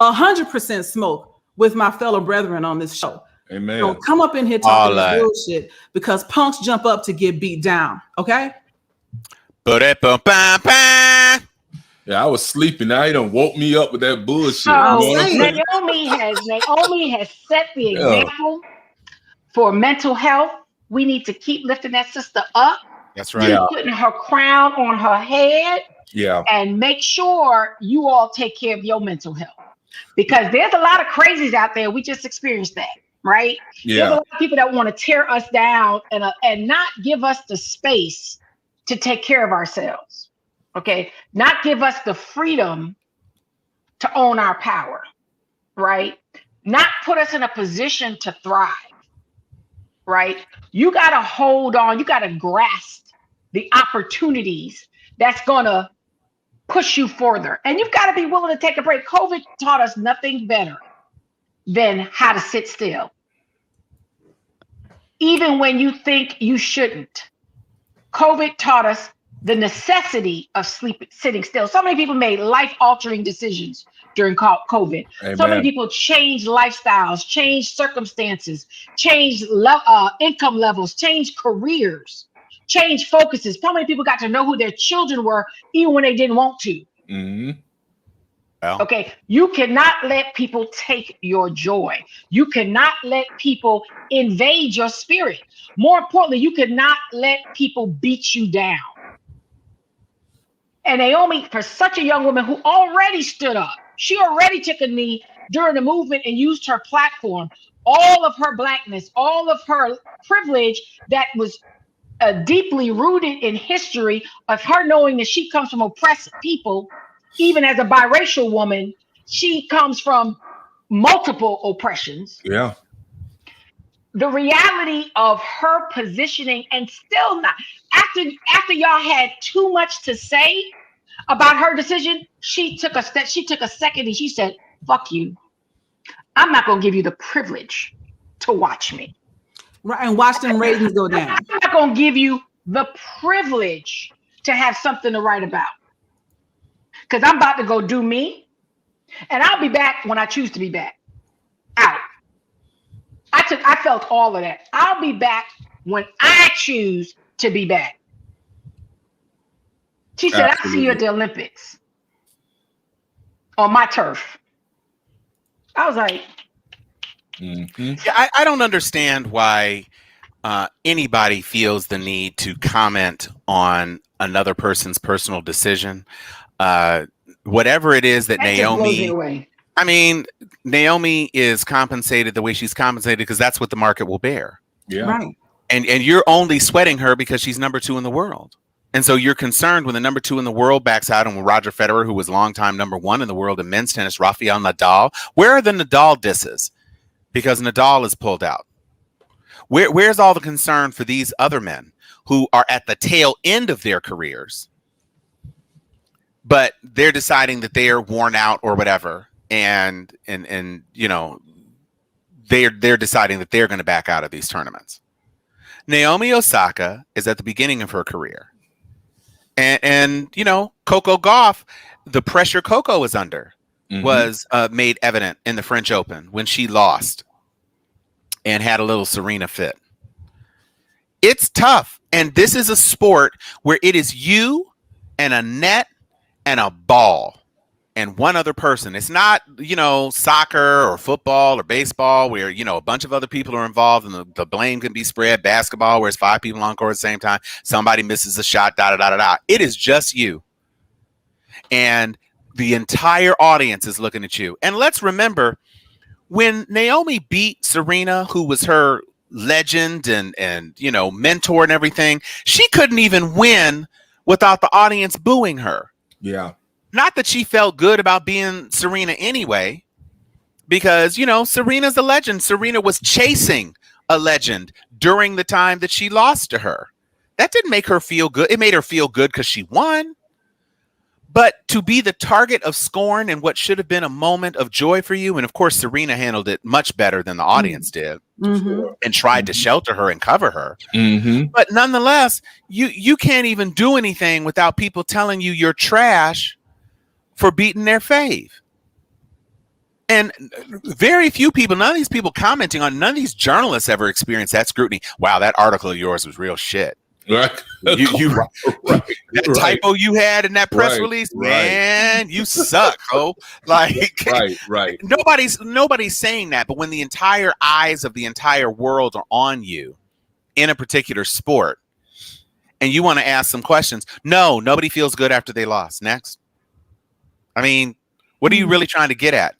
100% smoke with my fellow brethren on this show. Amen. Don't come up in here talking bullshit because punks jump up to get beat down. Okay? Yeah, I was sleeping. Now he done woke me up with that bullshit. So Naomi has set the example for mental health. We need to keep lifting that sister up. That's right. Keep putting her crown on her head. Yeah. And make sure you all take care of your mental health. Because there's a lot of crazies out there. We just experienced that, right? Yeah. There's a lot of people that want to tear us down and not give us the space to take care of ourselves. Okay. Not give us the freedom to own our power, right? Not put us in a position to thrive, right? You got to hold on. You got to grasp the opportunities that's going to push you further. And you've got to be willing to take a break. COVID taught us nothing better than how to sit still. Even when you think you shouldn't. COVID taught us the necessity of sitting still. So many people made life-altering decisions during COVID. Amen. So many people changed lifestyles, changed circumstances, changed income levels, changed careers, changed focuses. So many people got to know who their children were, even when they didn't want to. Mm-hmm. Well, Okay, you cannot let people take your joy. You cannot let people invade your spirit. More importantly, you cannot let people beat you down. And Naomi, for such a young woman who already stood up, she already took a knee during the movement and used her platform, all of her Blackness, all of her privilege that was deeply rooted in history of her knowing that she comes from oppressed people. Even as a biracial woman, she comes from multiple oppressions. Yeah. The reality of her positioning, and still not after y'all had too much to say about her decision, she took a step. She took a second and she said, "Fuck you. I'm not gonna give you the privilege to watch me." Right, and watch them raisins go down. I'm not gonna give you the privilege to have something to write about. Because I'm about to go do me, and I'll be back when I choose to be back. Out. I felt all of that. I'll be back when I choose to be back. She said, "I'll see you at the Olympics on my turf." I was like, Mm-hmm. yeah, I don't understand why anybody feels the need to comment on another person's personal decision. Whatever it is that that just blows me Naomi, away. I mean, Naomi is compensated the way she's compensated because that's what the market will bear. Yeah. Right. And you're only sweating her because she's number 2 in the world. And so you're concerned when the number 2 in the world backs out, and when Roger Federer, who was longtime number 1 in the world in men's tennis, Rafael Nadal, where are the Nadal disses? Because Nadal is pulled out. Where's all the concern for these other men who are at the tail end of their careers, but they're deciding that they are worn out or whatever, and you know, they're deciding that they're going to back out of these tournaments. Naomi Osaka is at the beginning of her career, and you know, Coco Gauff, the pressure Coco is under was made evident in the French Open when she lost and had a little Serena fit. It's tough, and this is a sport where it is you and a net and a ball and one other person. It's not, you know, soccer or football or baseball where, you know, a bunch of other people are involved and the blame can be spread. Basketball where it's 5 people on court at the same time. Somebody misses a shot, da-da-da-da-da. It is just you. And the entire audience is looking at you. And let's remember, when Naomi beat Serena, who was her legend and you know, mentor and everything, she couldn't even win without the audience booing her. Yeah. Not that she felt good about being Serena anyway, because, you know, Serena's a legend. Serena was chasing a legend during the time that she lost to her. That didn't make her feel good. It made her feel good because she won. But to be the target of scorn and what should have been a moment of joy for you, and of course, Serena handled it much better than the audience did, and tried to shelter her and cover her. But nonetheless, you can't even do anything without people telling you you're trash for beating their fave. And very few people, none of these people commenting on, none of these journalists ever experienced that scrutiny. Wow, that article of yours was real shit. Right. That typo you had in that press release, man, you suck, ho. Like, right. Nobody's saying that, but when the entire eyes of the entire world are on you in a particular sport, and you want to ask some questions, no, nobody feels good after they lost. Next. I mean, what are you really trying to get at?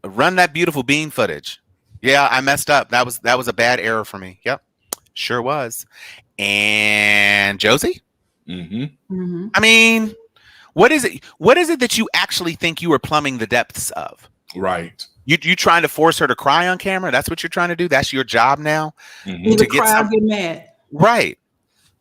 Run that beautiful bean footage. Yeah, I messed up. That was a bad error for me. Yep, sure was. And Josie? I mean, what is it? What is it that you actually think you are plumbing the depths of? Right. You trying to force her to cry on camera? That's what you're trying to do? That's your job now? To get mad. Right.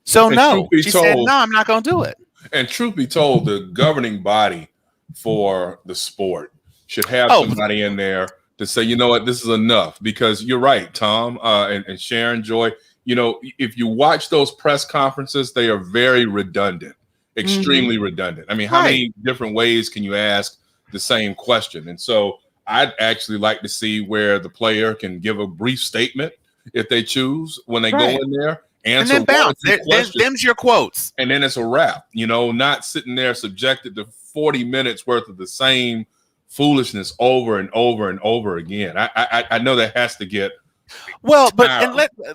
So And no, she told, said, no, I'm not going to do it. And truth be told, the governing body for the sport should have somebody in there to say, you know what, this is enough. Because you're right, Tom and Sharon, Joy, you know, if you watch those press conferences, they are very redundant. extremely redundant. I mean, how many different ways can you ask the same question? And so I'd actually like to see where the player can give a brief statement if they choose when they go in there, answer and then bounce. questions, Them's your quotes. and then it's a wrap. You know, not sitting there subjected to 40 minutes worth of the same foolishness over and over and over again. I know that has to get well, but and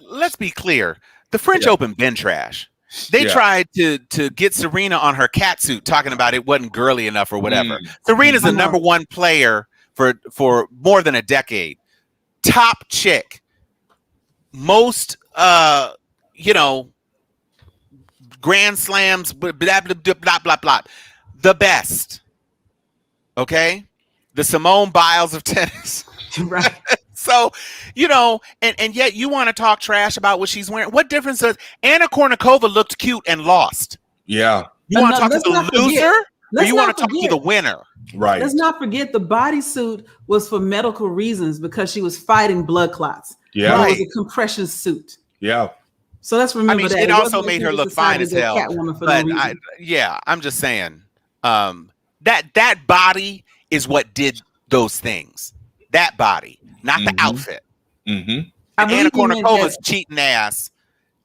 let's be clear. The French Open been trash. They tried to get Serena on her cat suit, talking about it wasn't girly enough or whatever. Serena's the number one player for more than a decade. Top chick. Most Grand Slams, blah blah blah blah blah. The best. Okay? The Simone Biles of tennis. Right. So, and yet you want to talk trash about what she's wearing. What difference does Anna Kournikova looked cute and lost? Yeah. You want to talk to the loser, or you want to talk to the winner? Right. Let's not forget the bodysuit was for medical reasons because she was fighting blood clots. Yeah. It was a compression suit. Yeah. So let's remember that. It also made her look fine as hell. But I'm just saying, that body is what did those things. That body. Not the outfit. Mm-hmm. Anna Kournikova's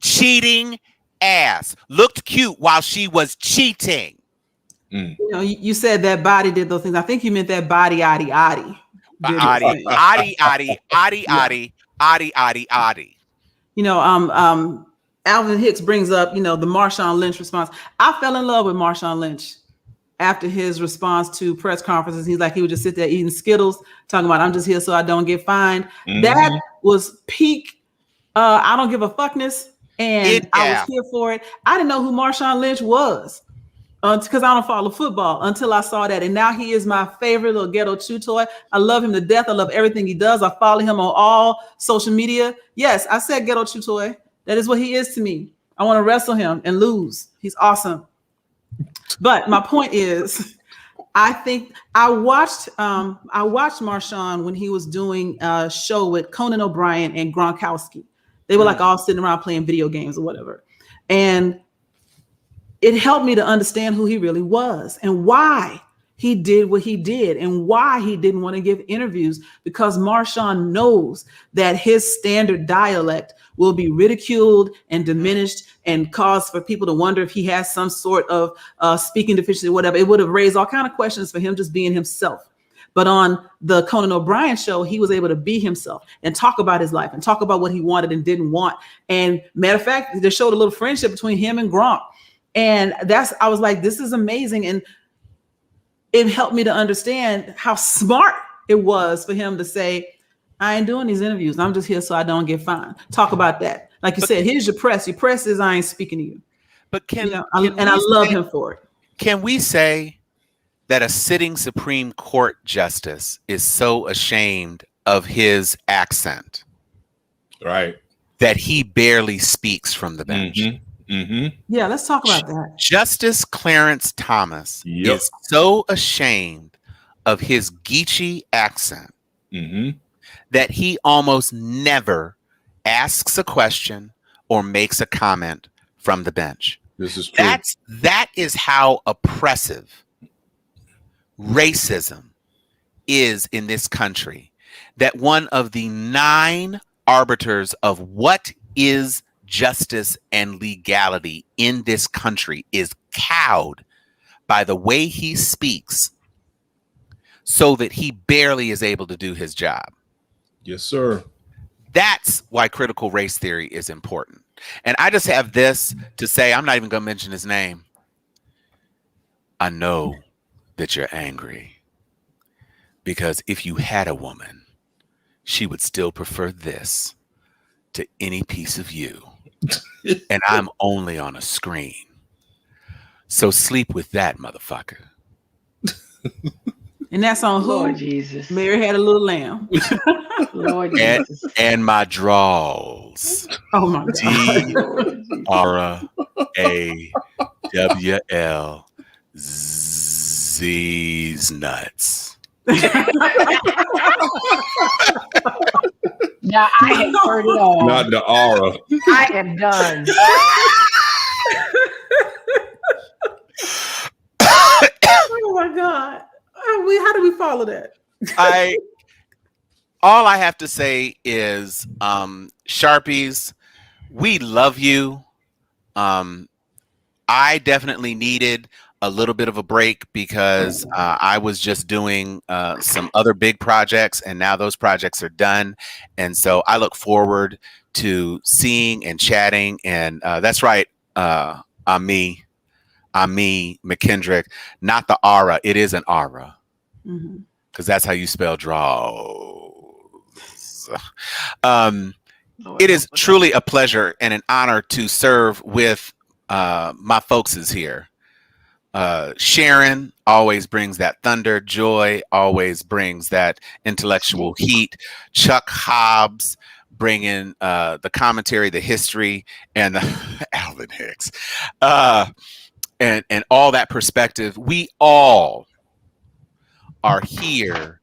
cheating ass looked cute while she was cheating. You said that body did those things. I think you meant that body, Adi. Alvin Hicks brings up, the Marshawn Lynch response. I fell in love with Marshawn Lynch after his response to press conferences. He's like, he would just sit there eating Skittles, talking about, I'm just here so I don't get fined. Mm-hmm. That was peak I don't give a fuckness. And I was here for it. I didn't know who Marshawn Lynch was because I don't follow football until I saw that. And now he is my favorite little ghetto chew toy. I love him to death. I love everything he does. I follow him on all social media. Yes, I said ghetto chew toy. That is what he is to me. I want to wrestle him and lose. He's awesome. But my point is, I think I watched Marshawn when he was doing a show with Conan O'Brien and Gronkowski. They were like all sitting around playing video games or whatever. And it helped me to understand who he really was and why he did what he did and why he didn't want to give interviews, because Marshawn knows that his standard dialect will be ridiculed and diminished and cause for people to wonder if he has some sort of speaking deficiency or whatever. It would have raised all kinds of questions for him just being himself. But on the Conan O'Brien show, he was able to be himself and talk about his life and talk about what he wanted and didn't want. And matter of fact, they showed a little friendship between him and Gronk. And I was like, this is amazing. And it helped me to understand how smart it was for him to say, I ain't doing these interviews. I'm just here so I don't get fined. Talk about that. Like you said, here's your press. Your press is I ain't speaking to you. But I love him for it. Can we say that a sitting Supreme Court justice is so ashamed of his accent, right, that he barely speaks from the bench? Mm-hmm. Mm-hmm. Yeah, let's talk about that. Justice Clarence Thomas is so ashamed of his Geechee accent that he almost never asks a question or makes a comment from the bench. This is true. That is how oppressive racism is in this country, that one of the 9 arbiters of what is justice and legality in this country is cowed by the way he speaks, so that he barely is able to do his job. Yes, sir. That's why critical race theory is important. And I just have this to say, I'm not even going to mention his name. I know that you're angry because if you had a woman, she would still prefer this to any piece of you. And I'm only on a screen. So sleep with that motherfucker. And that's on who? Lord Jesus. Mary Had a Little Lamb. Lord Jesus. And my draws. Oh my God. D-R-A-W-L Z's nuts. Now I have heard it all. Not the aura. I am done. How do we follow that? All I have to say is, Sharpies, we love you. I definitely needed a little bit of a break because I was just doing some other big projects, and now those projects are done. And so I look forward to seeing and chatting. And that's right, I'm me, McKendrick, not the aura. It is an aura, because that's how you spell draws. It is truly a pleasure and an honor to serve with my folks is here. Sharon always brings that thunder. Joy always brings that intellectual heat. Chuck Hobbs bringing the commentary, the history, and the Alvin Hicks, and all that perspective. We all are here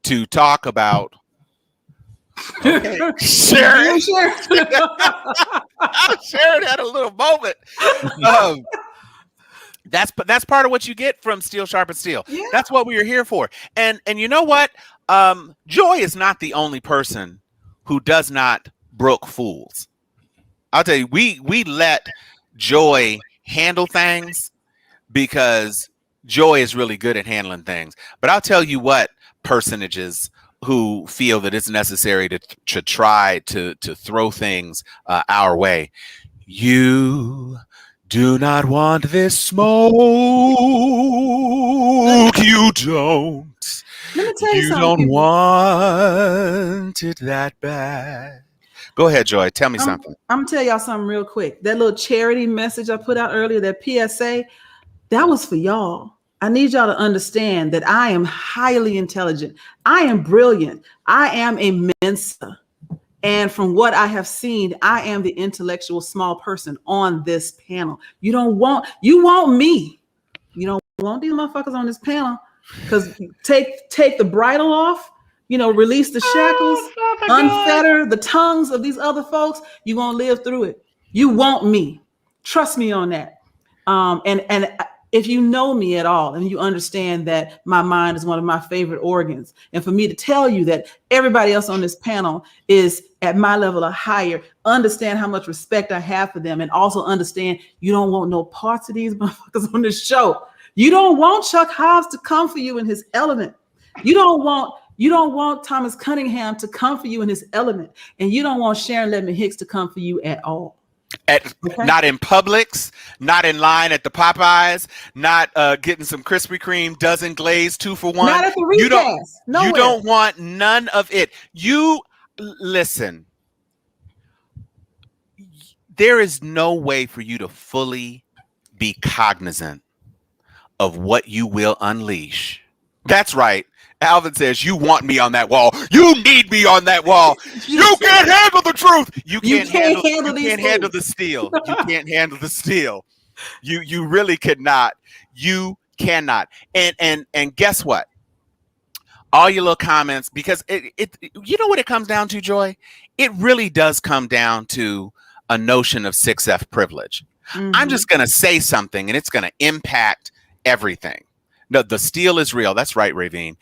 to talk about. Okay. Sharon. Sharon had a little moment. That's part of what you get from Steel Sharpen Steel. Yeah. That's what we are here for. And you know what? Joy is not the only person who does not brook fools. I'll tell you, we let Joy handle things because Joy is really good at handling things. But I'll tell you what, personages who feel that it's necessary to try to throw things our way. You do not want this smoke. You don't. Let me tell you something. Don't want it that bad. Go ahead, Joy. Tell me something. I'm gonna tell y'all something real quick. That little charity message I put out earlier, that PSA, that was for y'all. I need y'all to understand that I am highly intelligent. I am brilliant. I am a Mensa. And from what I have seen, I am the intellectual small person on this panel. You want me. You don't want these motherfuckers on this panel, because take the bridle off, release the shackles, unfetter the tongues of these other folks. You won't live through it. You want me. Trust me on that. And if you know me at all and you understand that my mind is one of my favorite organs, and for me to tell you that everybody else on this panel is at my level or higher, understand how much respect I have for them, and also understand you don't want no parts of these motherfuckers on this show. You don't want Chuck Hobbs to come for you in his element. You don't want Thomas Cunningham to come for you in his element, and you don't want Sharon Ledman Hicks to come for you at all. Not in Publix, not in line at the Popeyes, not getting some Krispy Kreme dozen glazed 2 for $1. Not at the recast. You don't want none of it. You listen. There is no way for you to fully be cognizant of what you will unleash. That's right. Alvin says, you want me on that wall. You need me on that wall. You can't handle the truth. You can't handle the steel. You can't handle the steel. You really cannot. You cannot. And guess what? All your little comments, because it you know what it comes down to, Joy? It really does come down to a notion of 6F privilege. Mm-hmm. I'm just going to say something and it's going to impact everything. No, the steel is real. That's right, Ravine.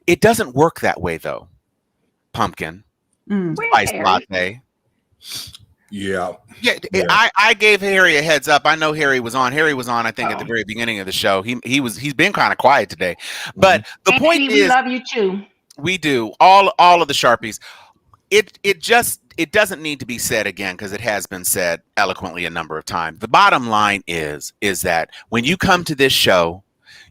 It doesn't work that way, though. Pumpkin. Spice latte. Yeah. I gave Harry a heads up. I know Harry was on. Harry was on, I think, at the very beginning of the show. He's been kind of quiet today. But the point is, we love you too. We do. All of the Sharpies. It doesn't need to be said again, because it has been said eloquently a number of times. The bottom line is that when you come to this show,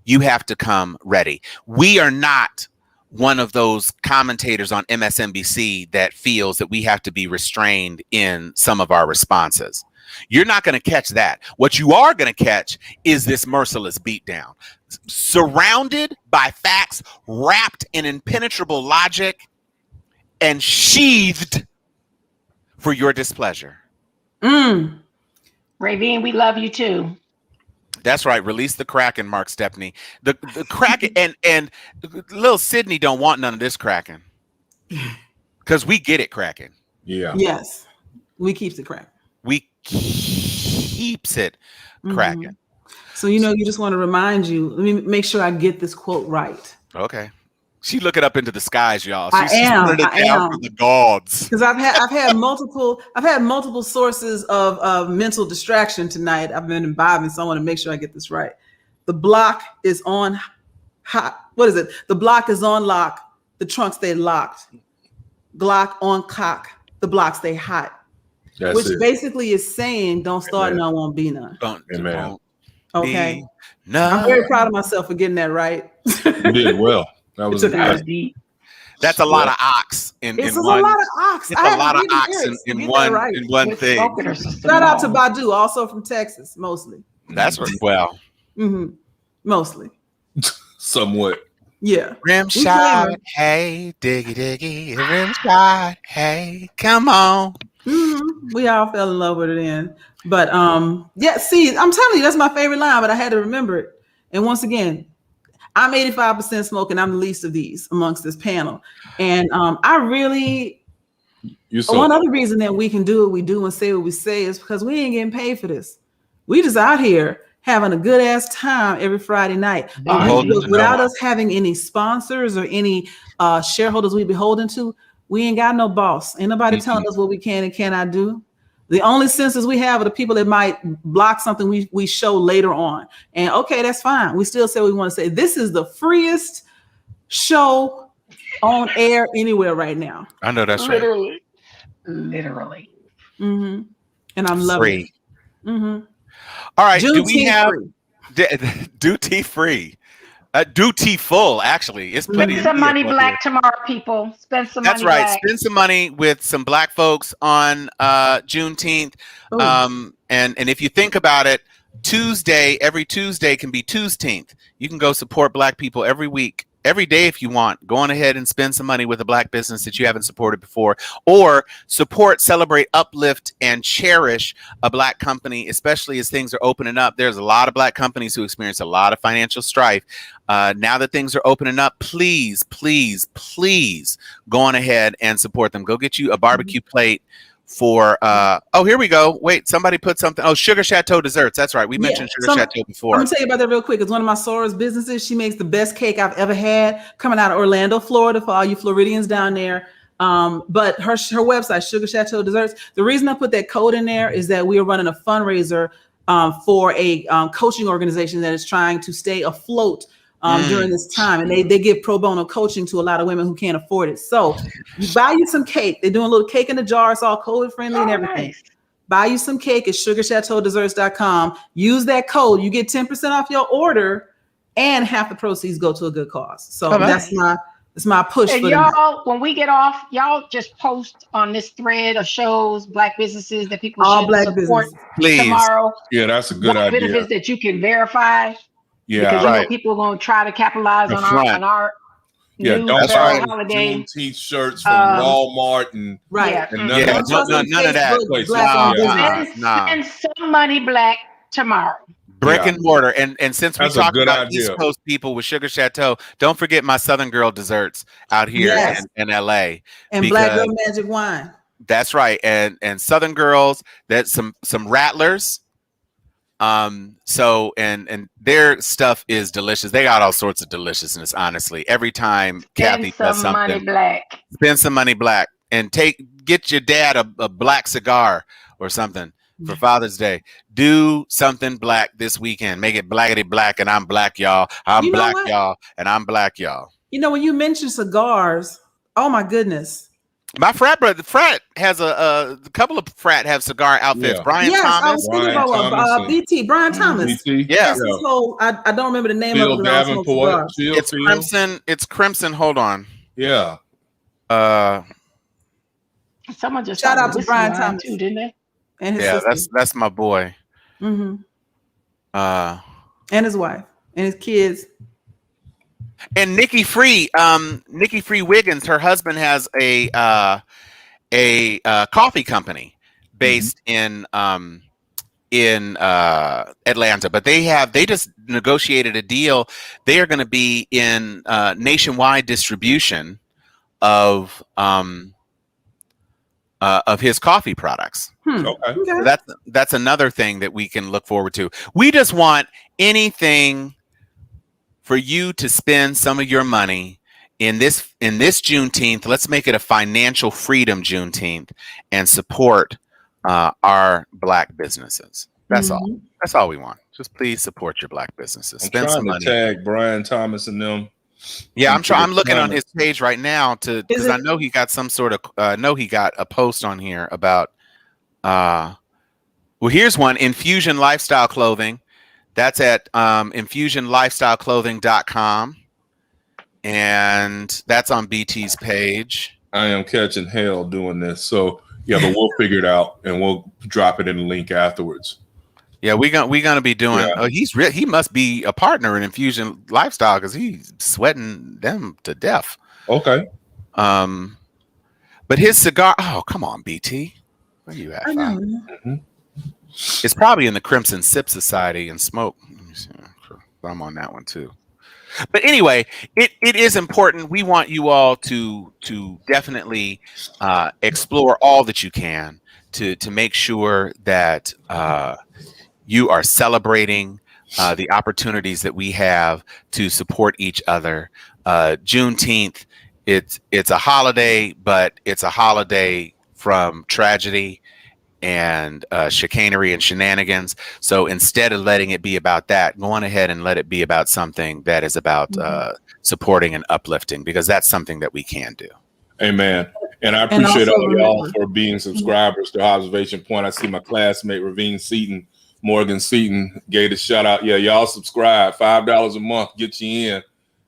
you have to come ready. We are not one of those commentators on MSNBC that feels that we have to be restrained in some of our responses. You're not going to catch that. What you are going to catch is this merciless beatdown, surrounded by facts, wrapped in impenetrable logic, and sheathed for your displeasure. Ravine, we love you too. That's right. Release the Kraken, Mark Stepney. The Kraken and little Sydney don't want none of this Kraken, because we get it Kraken. Yeah. Yes, we keeps it Kraken. We keeps it Kraken. So you just want to remind you. Let me make sure I get this quote right. Okay. She looking up into the skies, y'all. I She's am. putting it I down am. for the gods. Because I've had multiple sources of mental distraction tonight. I've been imbibing, so I want to make sure I get this right. The block is on hot. What is it? The block is on lock. The trunk stay locked. Glock on cock. The block stay hot. That's Which it. basically is saying, don't start, Amen. none, won't be none. Amen. Okay. No. I'm very proud of myself for getting that right. You did well. That was took impressive. That's a lot of ox in It's one. a lot of ox. It's I a had to lot of read the ox lyrics to in get one that right. in one With thing. smoking or something. Shout out to Badu, also from Texas, mostly. That's right. Well, Mostly. Somewhat. Yeah. rim We blame shot, her. hey, diggy diggy, rim shot, hey, come on. We all fell in love with it then. But yeah, see, I'm telling you, that's my favorite line, but I had to remember it. And once again, I'm 85% smoking. I'm the least of these amongst this panel. And I really, one other reason that we can do what we do and say what we say is because we ain't getting paid for this. We just out here having a good ass time every Friday night. Without us having any sponsors or any shareholders we beholden to, we ain't got no boss. Ain't nobody telling us what we can and cannot do. The only censors we have are the people that might block something we show later on. And okay, that's fine. We still say what we want to say. This is the freest show on air anywhere right now. I know that's literally. And I'm loving it. All right, Juneteenth do we have free. duty free? Duty full, actually. It's plenty. Spend some money black tomorrow, people. Spend some money. That's right. Black. Spend some money with some black folks on Juneteenth. And if you think about it, every Tuesday can be Tuesdaynth. You can go support black people every week, every day if you want. Go on ahead and spend some money with a black business that you haven't supported before, or support, celebrate, uplift, and cherish a black company, especially as things are opening up. There's a lot of black companies who experience a lot of financial strife. Now that things are opening up, please, please, please go on ahead and support them. Go get you a barbecue plate for here we go. Wait, somebody put something. Oh, Sugar Chateau Desserts. That's right. We mentioned Sugar Chateau before. I'm gonna tell you about that real quick. It's one of my Sora's businesses. She makes the best cake I've ever had, coming out of Orlando, Florida, for all you Floridians down there. But her website, Sugar Chateau Desserts. The reason I put that code in there is that we are running a fundraiser for a coaching organization that is trying to stay afloat during this time, and they give pro bono coaching to a lot of women who can't afford it. So you buy you some cake. They're doing a little cake in the jar. It's all COVID friendly and everything. Nice. Buy you some cake at sugarchateaudesserts.com. Use that code. You get 10% off your order, and half the proceeds go to a good cause. So that's my push. And for y'all, when we get off, y'all just post on this thread of shows, black businesses that people should support tomorrow. Yeah, that's a good idea. Benefits that you can verify. Yeah, because you know people are going to try to capitalize on our don't buy Juneteenth shirts from Walmart and none of that. Spend some money black tomorrow. Brick and mortar, and since we talked about East Coast people with Sugar Chateau, don't forget my Southern Girl desserts out here in LA, and Black Girl Magic Wine. That's right, and Southern Girls. That's some Rattlers. So and their stuff is delicious. They got all sorts of deliciousness, honestly. Every time Kathy does something, money black. Spend some money black, and get your dad a black cigar or something for Father's Day. Do something black this weekend. Make it blackety black, and I'm black, y'all. I'm black, y'all, and I'm black, y'all. You know, when you mention cigars, oh my goodness. My frat has a couple of frat have cigar outfits. Yeah. Brian Thomas. I was thinking about BT, Brian Thomas. BT. Yeah. I don't remember the name Phil of it. Davenport. It's Crimson. It's Crimson. Hold on. Yeah. Someone just shout out to Brian Thomas too, didn't they? And his sister. That's my boy. And his wife and his kids. And Nikki Free Wiggins, her husband has a coffee company based in Atlanta, but they just negotiated a deal. They are going to be in nationwide distribution of his coffee products. Okay. So that's another thing that we can look forward to. We just want anything for you to spend some of your money in this Juneteenth. Let's make it a financial freedom Juneteenth and support our Black businesses. That's all. That's all we want. Just please support your Black businesses. Spend some money. Tag Brian Thomas and them. Yeah, I'm looking on his page right now because I know he got some sort of know he got a post on here about well, here's one, Infusion Lifestyle Clothing. That's at infusionlifestyleclothing.com, and that's on BT's page. I am catching hell doing this, so yeah, but we'll figure it out and we'll drop it in the link afterwards. Yeah, we're gonna be doing. Yeah. He must be a partner in Infusion Lifestyle because he's sweating them to death. Okay. But his cigar. Oh, come on, BT. Where you at? I know. It's probably in the Crimson Sip Society and Smoke. Let me see. I'm on that one too. But anyway, it is important. We want you all to definitely explore all that you can to make sure that you are celebrating the opportunities that we have to support each other. Juneteenth, it's a holiday, but it's a holiday from tragedy and chicanery and shenanigans. So instead of letting it be about that, go on ahead and let it be about something that is about supporting and uplifting, because that's something that we can do. Amen. And I appreciate all of y'all for being subscribers to Observation Point. I see my classmate Morgan Seaton gave a shout out. Yeah, y'all subscribe. $5 a month, get you in.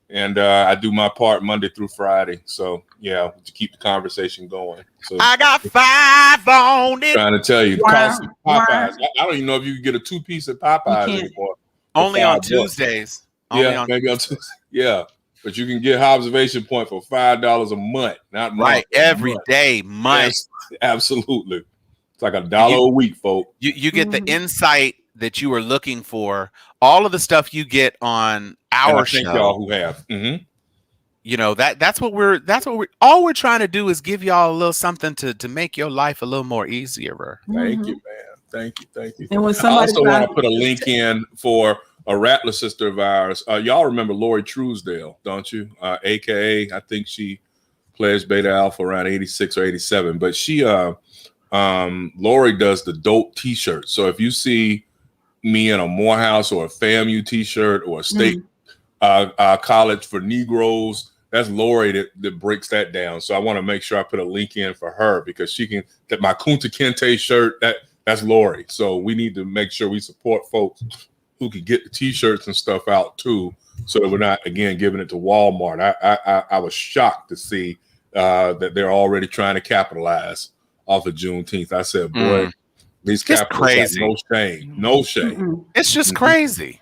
And I do my part Monday through Friday. So yeah, to keep the conversation going. So I got 5 on it. Trying to tell you, cost of Popeyes. I don't even know if you can get a 2-piece at Popeyes anymore. Only on Tuesdays. Maybe on Tuesdays. Yeah. But you can get Observation Point for $5 a month. Not right, every day, month. Yes, absolutely. It's like $1 a week, folks. You get the insight that you are looking for. All of the stuff you get on our show. Thank y'all who have. You know, that's what we're all we're trying to do is give y'all a little something to make your life a little more easier. Thank you, man. Thank you. And when I also want to put a link in for a Rattler sister of ours. Y'all remember Lori Truesdale, don't you? AKA, I think she pledged Beta Alpha around 86 or 87. But she Lori does the dope t-shirt. So if you see me in a Morehouse or a FAMU t-shirt or a state college for Negroes, that's Lori that breaks that down. So I want to make sure I put a link in for her, because she can, that my Kunta Kinte shirt, that's Lori. So we need to make sure we support folks who can get the t-shirts and stuff out too, so that we're not, again, giving it to Walmart. I was shocked to see that they're already trying to capitalize off of Juneteenth. I said, boy, these capitalists have no shame. It's just crazy.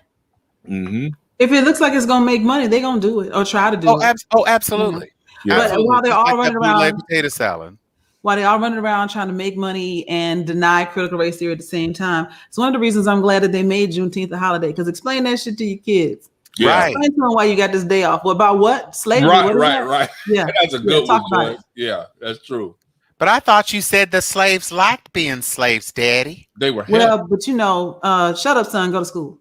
If it looks like it's gonna make money, they're gonna do it or try to do it. Absolutely. But while they're all running around, potato salad. While they're all running around trying to make money and deny critical race theory at the same time, it's one of the reasons I'm glad that they made Juneteenth a holiday. Because explain that shit to your kids. Yeah. Right. Explain to them why you got this day off. Well, about what? Slavery. Right. Yeah, that's a good one. Yeah, that's true. But I thought you said the slaves liked being slaves, Daddy. They were well, but you know, shut up, son. Go to school.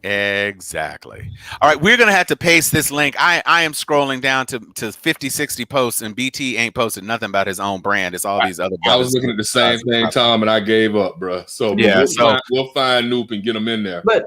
Exactly. All right, we're gonna have to paste this link. I am scrolling down to 50, 60 posts, and BT ain't posted nothing about his own brand. It's all these other brothers. I was looking at the same thing, Tom, and I gave up, bro. So yeah, we'll find Noop and get them in there. But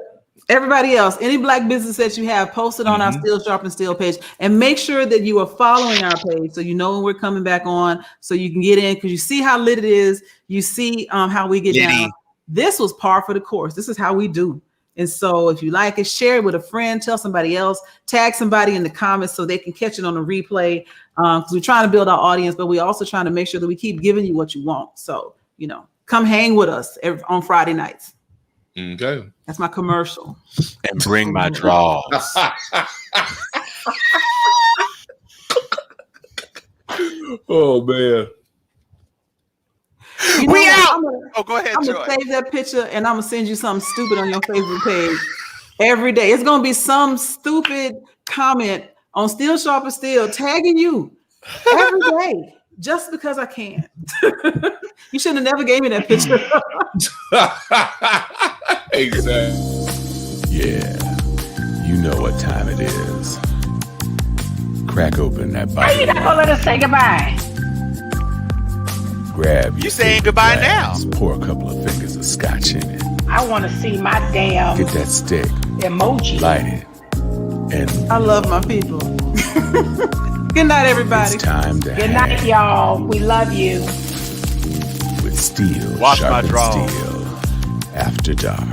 everybody else, any Black business that you have, posted on our Still Sharp and Still page, and make sure that you are following our page so you know when we're coming back on, so you can get in, because you see how lit it is. You see how we get down. This was par for the course. This is how we do. And so if you like it, share it with a friend, tell somebody else, tag somebody in the comments so they can catch it on the replay. Because we're trying to build our audience, but we're also trying to make sure that we keep giving you what you want. So, you know, come hang with us on Friday nights. Okay. That's my commercial. And bring my draws. Oh, man. You know, we out. Go ahead, I'm Joy. gonna save that picture and I'm gonna send you something stupid on your Facebook page every day. It's gonna be some stupid comment on Still Sharp and Still tagging you every day, just because I can. You shouldn't have never gave me that picture. Exactly. Yeah, you know what time it is. Crack open that Why you bottle. not gonna let us say goodbye? Grab You saying goodbye now? Pour a couple of fingers of scotch in it. I want to see my damn Get that stick. emoji. Light it. And I love my people. Good night, everybody. it's time to Good hang night, y'all. We love you. with steel. Wash my sharpened drawers. steel. After dark.